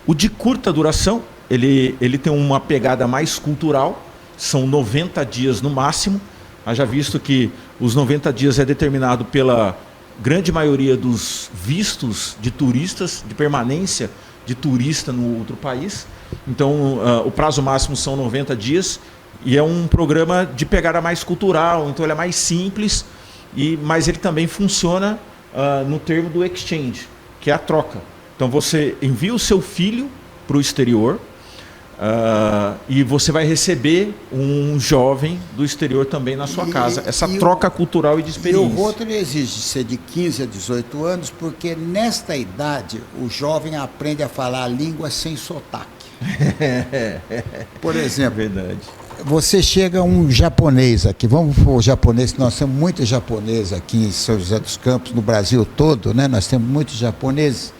O de curta duração, ele tem uma pegada mais cultural, são 90 dias no máximo. Haja visto que os 90 dias é determinado pela grande maioria dos vistos de turistas, de permanência de turista no outro país. Então, o prazo máximo são 90 dias e é um programa de pegada mais cultural, então ele é mais simples, mas ele também funciona no termo do exchange, que é a troca. Então, você envia o seu filho para o exterior, e você vai receber um jovem do exterior também na sua casa. Essa troca cultural e de experiência. E o Rotary exige ser de 15 a 18 anos, porque nesta idade o jovem aprende a falar a língua sem sotaque. Por exemplo, Verdade. você chega um japonês aqui, vamos para o japonês, nós temos muitos japoneses aqui em São José dos Campos, no Brasil todo, né? Nós temos muitos japoneses.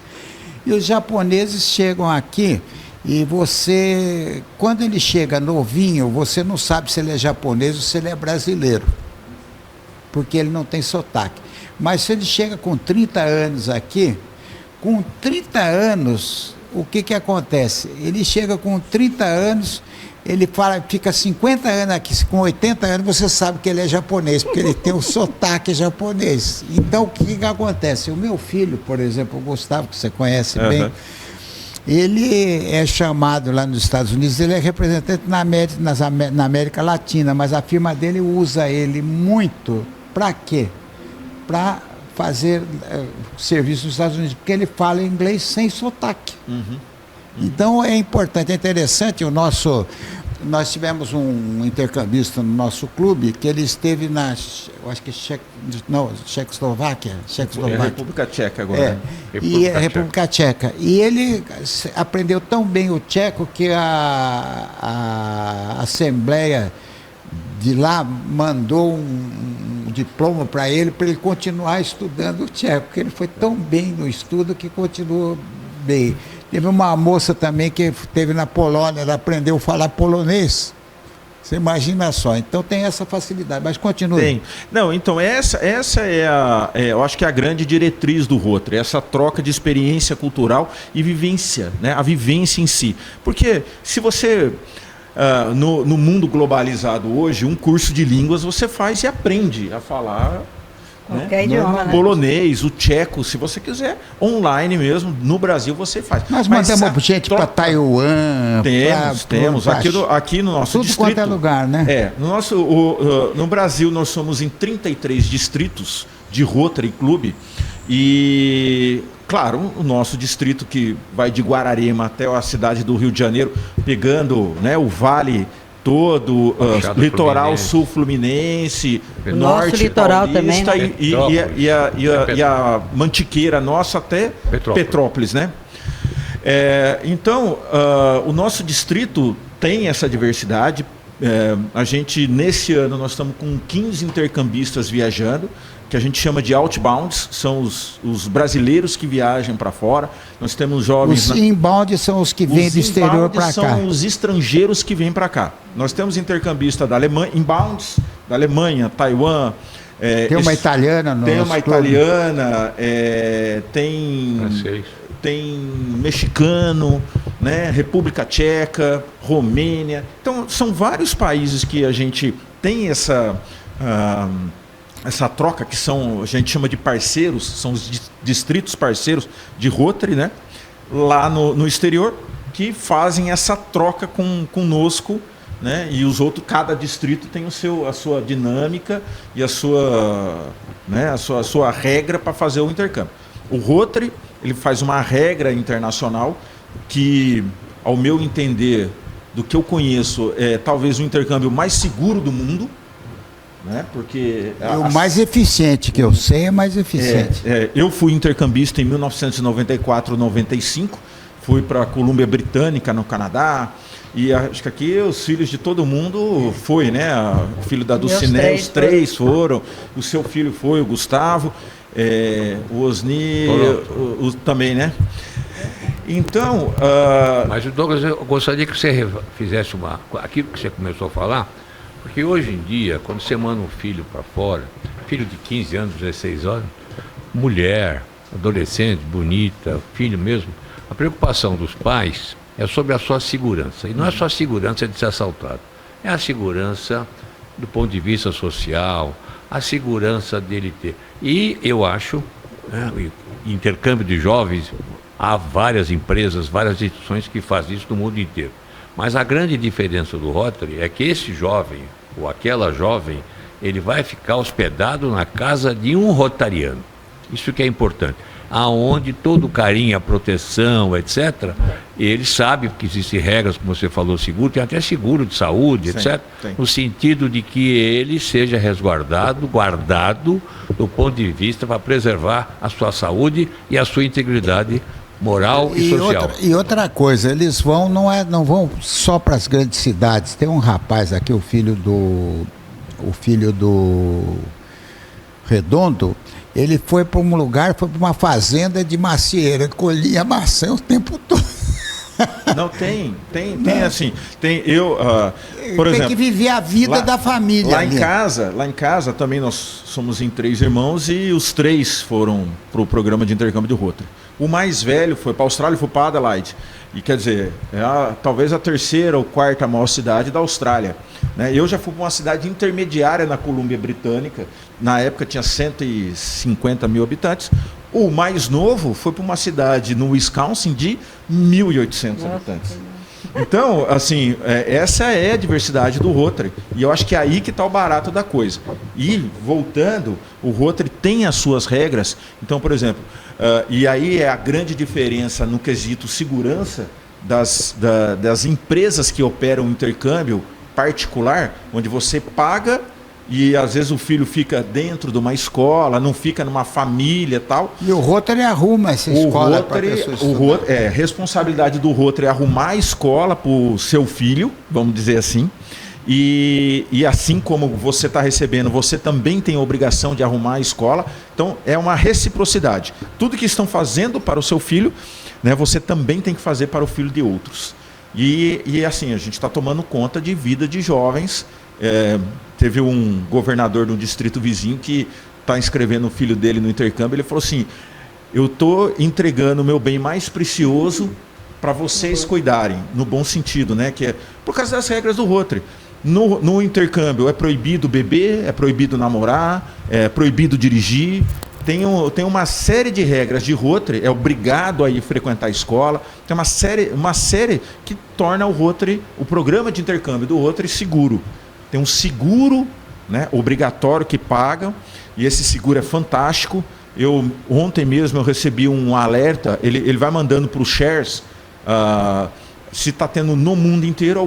E os japoneses chegam aqui e você, quando ele chega novinho, você não sabe se ele é japonês ou se ele é brasileiro, porque ele não tem sotaque. Mas se ele chega com 30 anos aqui, com 30 anos, o que acontece? Ele chega com 30 anos, ele fala, fica 50 anos aqui, com 80 anos você sabe que ele é japonês, porque ele tem um sotaque japonês. Então o que acontece? O meu filho, por exemplo, o Gustavo, que você conhece bem, ele é chamado lá nos Estados Unidos, ele é representante na América Latina, mas a firma dele usa ele muito. Para quê? Para fazer serviço nos Estados Unidos, porque ele fala inglês sem sotaque. Então é importante, é interessante. Nós tivemos um intercambista no nosso clube que ele esteve eu acho que Checoslováquia. República Tcheca agora. República Tcheca. E ele aprendeu tão bem o tcheco que a Assembleia de lá mandou um diploma para ele continuar estudando o tcheco, porque ele foi tão bem no estudo que continuou bem. Teve uma moça também que esteve na Polônia, ela aprendeu a falar polonês. Você imagina só. Então tem essa facilidade, mas continue. Tem. Não, então essa eu acho que é a grande diretriz do Rotary, essa troca de experiência cultural e vivência, né? A vivência em si. Porque se você... no mundo globalizado hoje, um curso de línguas você faz e aprende a falar qualquer idioma, né? Polonês, o tcheco, se você quiser, online mesmo, no Brasil você faz. Nós mandamos gente para Taiwan. Temos. Aqui no nosso tudo distrito. Quanto é lugar, né? No Brasil nós somos em 33 distritos de Rotary Clube e... Claro, o nosso distrito que vai de Guararema até a cidade do Rio de Janeiro, pegando, né, o vale todo, litoral sul fluminense, o norte nosso litoral paulista, também, né? e a Mantiqueira nossa até Petrópolis, né? Então, o nosso distrito tem essa diversidade. A gente, nesse ano, nós estamos com 15 intercambistas viajando, que a gente chama de outbounds, são os brasileiros que viajam para fora. Nós temos jovens... Os inbound são os que vêm do exterior para cá. São os estrangeiros que vêm para cá. Nós temos intercambista da Alemanha, inbounds da Alemanha, Taiwan... tem uma italiana no Tem uma italiana, tem mexicano, né? República Tcheca, Romênia. Então, são vários países que a gente tem essa troca, que a gente chama de parceiros, são os distritos parceiros de Rotary, né? Lá no exterior, que fazem essa troca conosco, né? E os outros, cada distrito tem a sua dinâmica e a sua regra para fazer o intercâmbio. O Rotary, ele faz uma regra internacional que, ao meu entender, do que eu conheço, é talvez o intercâmbio mais seguro do mundo, né? Porque o mais eficiente que eu sei é mais eficiente. Eu fui intercambista em 1994-95, fui para a Colômbia Britânica, no Canadá, e acho que aqui os filhos de todo mundo foi, né? O filho da Dulcinea, os três foram, o seu filho foi, o Gustavo, o Osni, também, né? Então... Mas, Douglas, eu gostaria que você fizesse aquilo que você começou a falar, porque hoje em dia, quando você manda um filho para fora, filho de 15 anos, 16 anos, mulher, adolescente, bonita, filho mesmo, a preocupação dos pais é sobre a sua segurança. E não é só a segurança de ser assaltado, é a segurança do ponto de vista social, a segurança dele ter. E eu acho, né, intercâmbio de jovens, há várias empresas, várias instituições que fazem isso no mundo inteiro. Mas a grande diferença do Rotary é que esse jovem, ou aquela jovem, ele vai ficar hospedado na casa de um rotariano. Isso que é importante. Aonde todo o carinho, a proteção, etc., eles sabem que existem regras, como você falou, seguro, tem até seguro de saúde, Sim, etc., tem. no sentido de que ele seja resguardado, guardado, do ponto de vista para preservar a sua saúde e a sua integridade moral e social. Outra coisa, eles vão, não vão só para as grandes cidades. Tem um rapaz aqui, o filho do Redondo, ele foi para um lugar, foi para uma fazenda de macieira, colhia maçã o tempo todo. Não, tem assim, por Tem exemplo, que viver a vida da família. Lá ali. em casa também nós somos em 3 irmãos e os 3 foram para o programa de intercâmbio do Rotary. O mais velho foi para a Austrália e foi para Adelaide. E quer dizer, talvez a 3ª ou 4ª maior cidade da Austrália. Né? Eu já fui para uma cidade intermediária na Colômbia Britânica. Na época tinha 150 mil habitantes. O mais novo foi para uma cidade no Wisconsin de 1.800 habitantes. Então, assim, essa é a diversidade do Rotary. E eu acho que é aí que está o barato da coisa. E, voltando, o Rotary tem as suas regras. Então, por exemplo, e aí é a grande diferença no quesito segurança das empresas que operam o intercâmbio particular, onde você paga e às vezes o filho fica dentro de uma escola, não fica numa família e tal. E o Rotary arruma essa escola para a pessoa estudar. Responsabilidade do Rotary é arrumar a escola para o seu filho, vamos dizer assim. E assim como você está recebendo, você também tem a obrigação de arrumar a escola. Então, é uma reciprocidade. Tudo que estão fazendo para o seu filho, né, você também tem que fazer para o filho de outros. E assim, a gente está tomando conta de vida de jovens. Teve um governador de um distrito vizinho que está inscrevendo o filho dele no intercâmbio. Ele falou assim: eu estou entregando o meu bem mais precioso para vocês cuidarem, no bom sentido, né? Que é por causa das regras do Rotary. No intercâmbio é proibido beber, é proibido namorar, é proibido dirigir. Tem uma série de regras de Rotary, é obrigado a ir frequentar a escola. Tem uma série que torna o Rotary, o programa de intercâmbio do Rotary, seguro. Tem um seguro, né, obrigatório que pagam, e esse seguro é fantástico. Ontem mesmo eu recebi um alerta, ele vai mandando para o Shares, se está tendo no mundo inteiro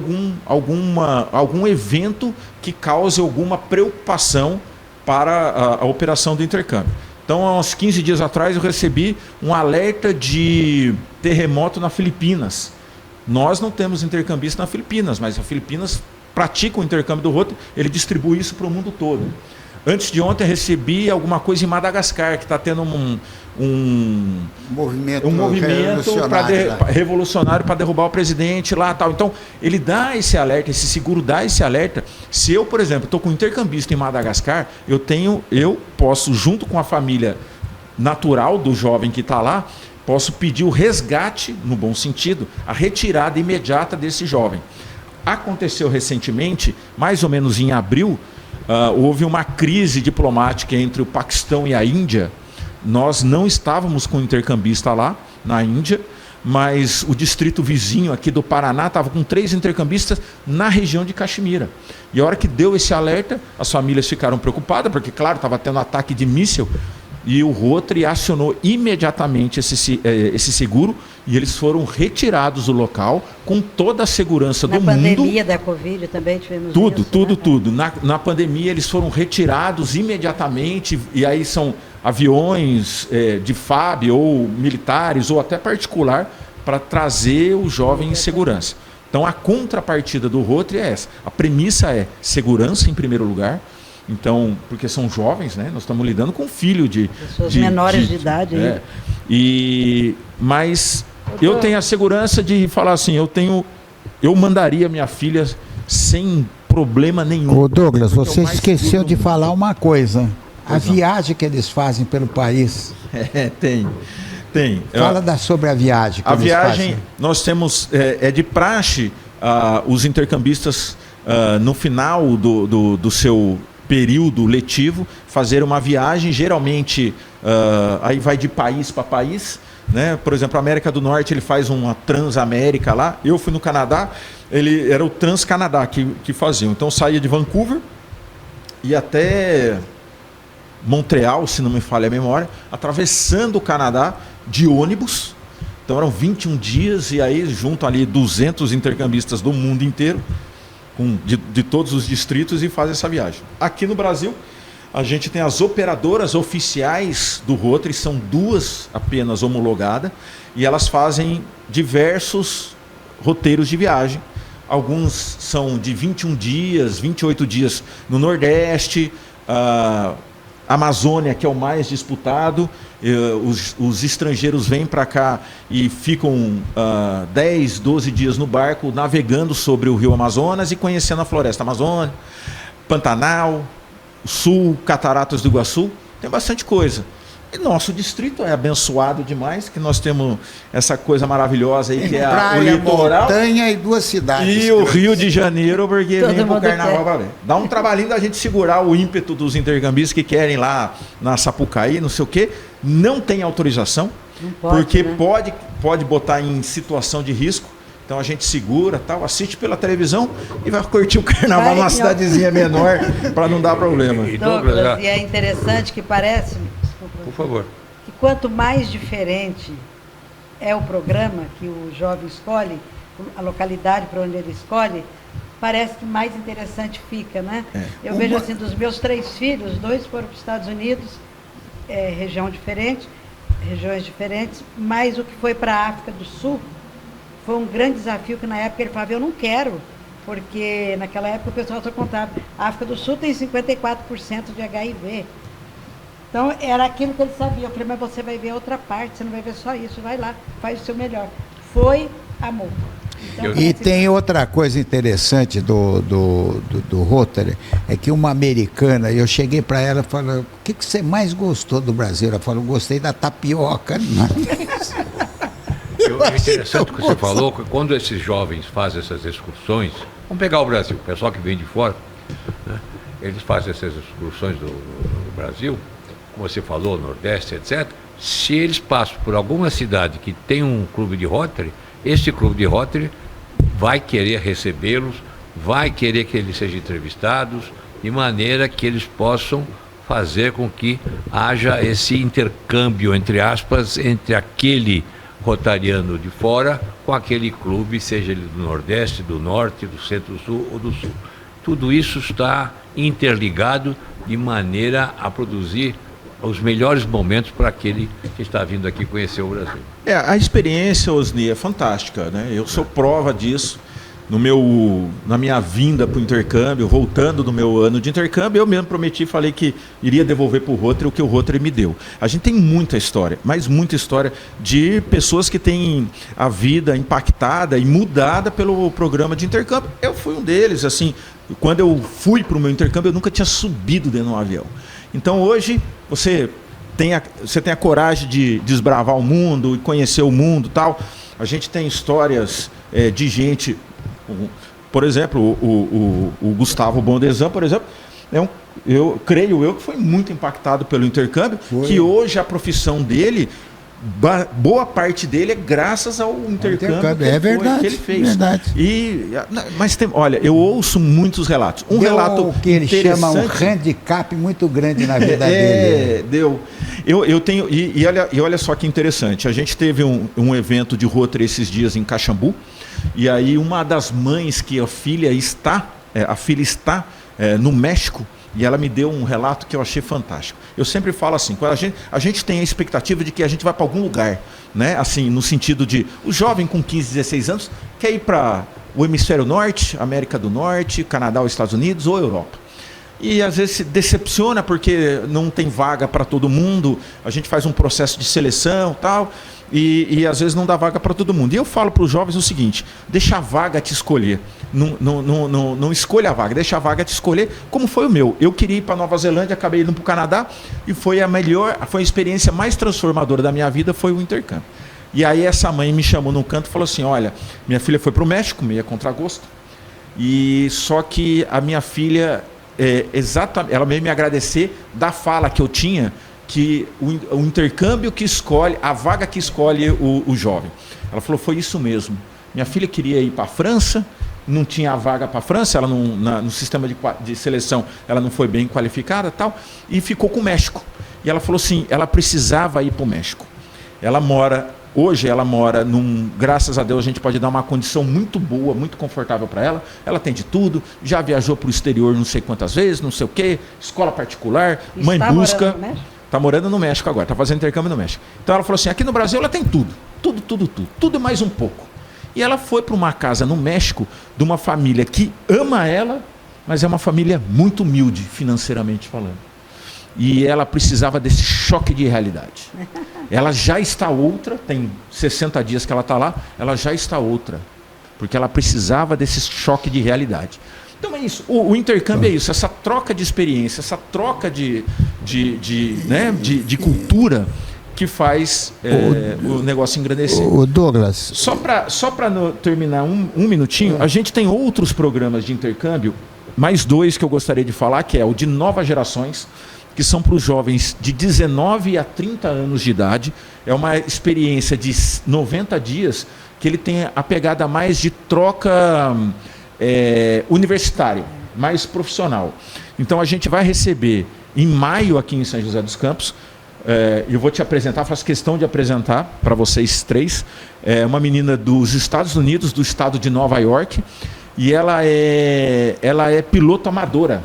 algum evento que cause alguma preocupação para a operação do intercâmbio. Então, há uns 15 dias atrás, eu recebi um alerta de terremoto na Filipinas. Nós não temos intercambista na Filipinas, mas a Filipinas pratica o intercâmbio do Rotary, ele distribui isso para o mundo todo. Antes de ontem, eu recebi alguma coisa em Madagascar, que está tendo um movimento revolucionário para derrubar o presidente lá, tal. Então, ele dá esse alerta, esse seguro dá esse alerta. Se eu, por exemplo, estou com um intercambista em Madagascar, eu posso, junto com a família natural do jovem que está lá, posso pedir o resgate, no bom sentido, a retirada imediata desse jovem. Aconteceu recentemente, mais ou menos em abril, houve uma crise diplomática entre o Paquistão e a Índia. Nós não estávamos com intercambista lá, na Índia, mas o distrito vizinho aqui do Paraná estava com 3 intercambistas na região de Caxemira. E a hora que deu esse alerta, as famílias ficaram preocupadas, porque, claro, estava tendo ataque de míssil, e o Rotary acionou imediatamente esse seguro, e eles foram retirados do local com toda a segurança do mundo. Na pandemia da Covid também tivemos tudo, isso, tudo. Na pandemia eles foram retirados imediatamente, e aí são aviões de FAB ou militares ou até particular para trazer o jovem em segurança. Então a contrapartida do Rotary é essa. A premissa é segurança em primeiro lugar. Então, porque são jovens, né? Nós estamos lidando com filho de pessoas menores de idade. Mas eu tenho a segurança de falar assim, eu mandaria minha filha sem problema nenhum. Ô Douglas, você esqueceu de falar uma coisa. A viagem que eles fazem pelo país. Tem. Fala sobre a viagem. A viagem, nós temos, é de praxe, os intercambistas, no final do seu período letivo, fazer uma viagem, geralmente, aí vai de país para país, né? Por exemplo, a América do Norte, ele faz uma Transamérica lá. Eu fui no Canadá, era o Transcanadá que faziam. Então, saía de Vancouver e até Montreal, se não me falha a memória, atravessando o Canadá de ônibus. Então eram 21 dias e aí juntam ali 200 intercambistas do mundo inteiro, de todos os distritos, e fazem essa viagem. Aqui no Brasil, a gente tem as operadoras oficiais do Rotary, são 2 apenas homologadas, e elas fazem diversos roteiros de viagem. Alguns são de 21 dias, 28 dias no Nordeste, Amazônia, que é o mais disputado. Os estrangeiros vêm para cá e ficam 10, 12 dias no barco, navegando sobre o rio Amazonas e conhecendo a floresta amazônica, Pantanal, Sul, Cataratas do Iguaçu. Tem bastante coisa. E nosso distrito é abençoado demais, que nós temos essa coisa maravilhosa aí, que é o litoral, montanha e 2 cidades. E o Rio de Janeiro, porque vem pro carnaval para ver. Dá um trabalhinho da gente segurar o ímpeto dos intercambistas que querem ir lá na Sapucaí, não sei o quê. Não tem autorização, não pode, porque né? pode botar em situação de risco. Então a gente segura, tal, assiste pela televisão e vai curtir o carnaval numa cidadezinha menor para não dar problema. Douglas, e é interessante que parece, por favor, que quanto mais diferente é o programa que o jovem escolhe, a localidade para onde ele escolhe, parece que mais interessante fica, né? Eu vejo assim, dos meus 3 filhos, 2 foram para os Estados Unidos, regiões diferentes, mas o que foi para a África do Sul foi um grande desafio, que na época ele falava, eu não quero, porque naquela época o pessoal só contava, a África do Sul tem 54% de HIV. Então era aquilo que ele sabia. Eu falei, mas você vai ver outra parte, você não vai ver só isso, vai lá, faz o seu melhor. Foi amor. Então, e tem outra coisa interessante do Rotary, é que uma americana, eu cheguei para ela e falei, o que você mais gostou do Brasil? Ela falou, gostei da tapioca. É interessante o que você falou, que quando esses jovens fazem essas excursões, vamos pegar o Brasil, o pessoal que vem de fora, né, eles fazem essas excursões do Brasil, como você falou, Nordeste, etc. Se eles passam por alguma cidade que tem um clube de Rotary, esse clube de Rotary vai querer recebê-los, vai querer que eles sejam entrevistados, de maneira que eles possam fazer com que haja esse intercâmbio, entre aspas, entre aquele rotariano de fora com aquele clube, seja ele do Nordeste, do Norte, do Centro-Sul ou do Sul. Tudo isso está interligado de maneira a produzir os melhores momentos para aquele que está vindo aqui conhecer o Brasil. A experiência, Osni, é fantástica, né? Eu sou prova disso. Na minha vinda para o intercâmbio, voltando do meu ano de intercâmbio, eu mesmo prometi, falei que iria devolver para o Rotary o que o Rotary me deu. A gente tem muita história, mas muita história de pessoas que têm a vida impactada e mudada pelo programa de intercâmbio. Eu fui um deles, assim, quando eu fui para o meu intercâmbio, eu nunca tinha subido dentro de um avião. Então hoje você tem a coragem de desbravar o mundo e conhecer o mundo, tal. A gente tem histórias de gente. Por exemplo, o Gustavo Bondesan, por exemplo, eu creio que foi muito impactado pelo intercâmbio, que hoje a profissão dele, boa parte dele é graças ao intercâmbio que ele fez. Mas olha, eu ouço muitos relatos. Relato que ele chama um handicap muito grande na vida dele. Eu tenho, e olha só que interessante, a gente teve um evento de Rotary esses dias em Caxambu. E aí uma das mães que a filha está no México, e ela me deu um relato que eu achei fantástico. Eu sempre falo assim, quando a gente tem a expectativa de que a gente vai para algum lugar, né? Assim, no sentido de, o jovem com 15, 16 anos quer ir para o hemisfério norte, América do Norte, Canadá, os Estados Unidos ou Europa. E às vezes se decepciona porque não tem vaga para todo mundo, a gente faz um processo de seleção e tal, e às vezes não dá vaga para todo mundo. E eu falo para os jovens o seguinte, deixa a vaga te escolher, não escolha a vaga, deixa a vaga te escolher, como foi o meu. Eu queria ir para Nova Zelândia, acabei indo para o Canadá, e foi a experiência mais transformadora da minha vida, foi o intercâmbio. E aí essa mãe me chamou num canto e falou assim, olha, minha filha foi para o México, meia contragosto, e só que a minha filha... ela veio me agradecer da fala que eu tinha, que o intercâmbio que escolhe, a vaga que escolhe o jovem. Ela falou, foi isso mesmo. Minha filha queria ir para a França, não tinha a vaga para a França, ela não, no sistema de seleção ela não foi bem qualificada, tal, e ficou com o México. E ela falou assim, ela precisava ir para o México. Hoje ela mora graças a Deus a gente pode dar uma condição muito boa, muito confortável para ela. Ela tem de tudo, já viajou para o exterior não sei quantas vezes, não sei o quê, escola particular, mãe busca. Está morando no México agora, está fazendo intercâmbio no México. Então ela falou assim, aqui no Brasil ela tem tudo e mais um pouco. E ela foi para uma casa no México de uma família que ama ela, mas é uma família muito humilde financeiramente falando. E ela precisava desse choque de realidade. Ela já está outra, tem 60 dias que ela está lá, ela já está outra. Porque ela precisava desse choque de realidade. Então é isso, o intercâmbio é isso, essa troca de experiência, essa troca de cultura que faz o negócio engrandecer. O Douglas. Só para terminar um minutinho, a gente tem outros programas de intercâmbio, mais 2 que eu gostaria de falar, que é o de novas gerações, que são para os jovens de 19 a 30 anos de idade. É uma experiência de 90 dias que ele tem a pegada mais de troca universitária, mais profissional. Então a gente vai receber em maio aqui em São José dos Campos, eu vou te apresentar, faço questão de apresentar para vocês 3, uma menina dos Estados Unidos, do estado de Nova York, e ela é piloto amadora.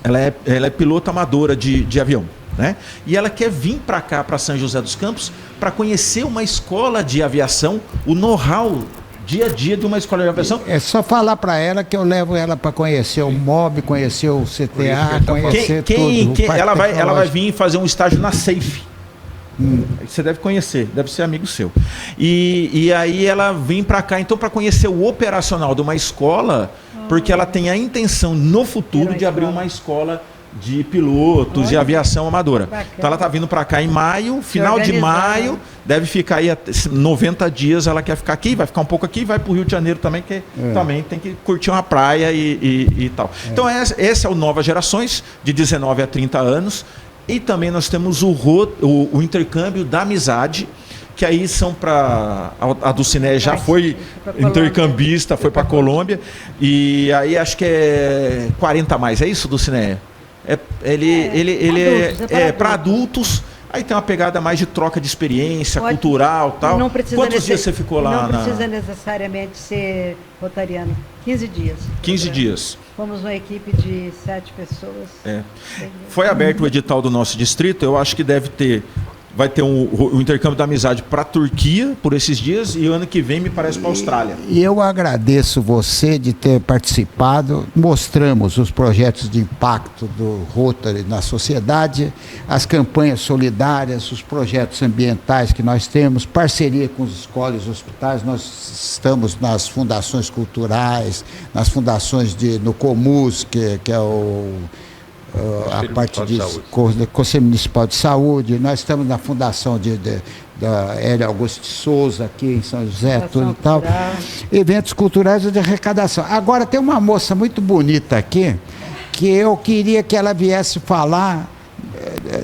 Ela é piloto amadora de avião, né? E ela quer vir para cá, para São José dos Campos, para conhecer uma escola de aviação, o know-how dia a dia de uma escola de aviação. É só falar para ela que eu levo ela para conhecer o MOB, conhecer o CTA, conhecer tudo. Ela vai vir fazer um estágio na Safe. Você deve conhecer, deve ser amigo seu. E aí ela vem para cá, então, para conhecer o operacional de uma escola, porque ela tem a intenção no futuro de abrir uma escola de pilotos e aviação amadora. Então ela está vindo para cá em maio, final de maio, deve ficar aí 90 dias, ela quer ficar aqui, vai ficar um pouco aqui, vai para o Rio de Janeiro também, que também tem que curtir uma praia e tal. Então esse é o Novas Gerações, de 19 a 30 anos, e também nós temos o intercâmbio da amizade, que aí são para... A do Ciné já foi intercambista, foi para a Colômbia, e aí acho que é 40 a mais, é isso do Ciné? Ele é para adultos, aí tem uma pegada mais de troca de experiência, cultural, tal. Quantos dias você ficou lá? Não precisa necessariamente ser rotariano, 15 dias. 15 dias. Fomos uma equipe de 7 pessoas. Foi aberto o edital do nosso distrito, eu acho que vai ter o intercâmbio da amizade para a Turquia por esses dias, e o ano que vem me parece para a Austrália. E eu agradeço você de ter participado. Mostramos os projetos de impacto do Rotary na sociedade, as campanhas solidárias, os projetos ambientais que nós temos, parceria com as escolas e hospitais. Nós estamos nas fundações culturais, nas fundações no Comus, que é a parte de Conselho Municipal de Saúde. Nós estamos na fundação da Hélio Augusto de Souza, aqui em São José, tudo e tal. Eventos culturais de arrecadação. Agora tem uma moça muito bonita aqui, que eu queria que ela viesse falar,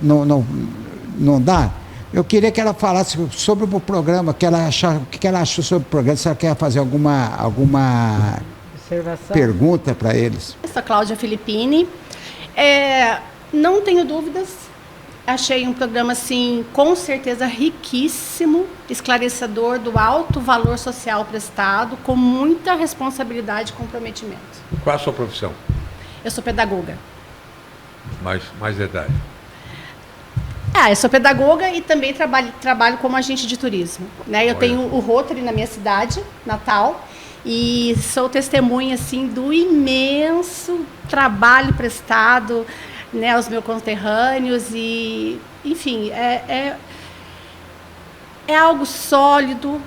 não dá? Eu queria que ela falasse sobre o programa, o que ela achou sobre o programa, se ela quer fazer alguma pergunta para eles. Eu sou Cláudia Filippini. Não tenho dúvidas, achei um programa, assim, com certeza riquíssimo, esclarecedor, do alto valor social prestado, com muita responsabilidade e comprometimento. Qual a sua profissão? Eu sou pedagoga. Mais detalhe. Eu sou pedagoga e também trabalho como agente de turismo, né? Eu tenho o Rotary na minha cidade, Natal, e sou testemunha, assim, do imenso trabalho prestado, né, aos meus conterrâneos, e, enfim, é algo sólido,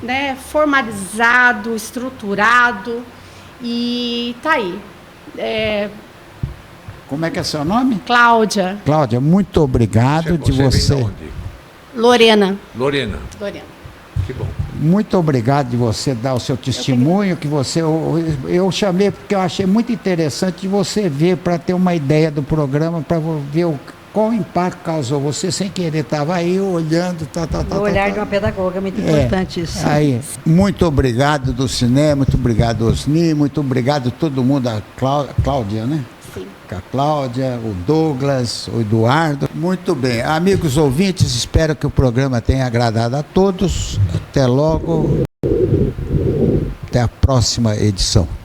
né, formalizado, estruturado, e tá aí. Como é que é seu nome? Cláudia. Cláudia, muito obrigado de você. Vem de onde? Lorena. Lorena. Que bom. Muito obrigado de você dar o seu testemunho, que eu chamei porque eu achei muito interessante de você ver, para ter uma ideia do programa, para ver qual impacto causou? Você sem querer estava aí olhando, O olhar de uma pedagoga é muito importante isso. Aí, muito obrigado do cinema, muito obrigado Osni, muito obrigado a todo mundo, a Cláudia, né? Sim. A Cláudia, o Douglas, o Eduardo. Muito bem. Amigos ouvintes, espero que o programa tenha agradado a todos. Até logo. Até a próxima edição.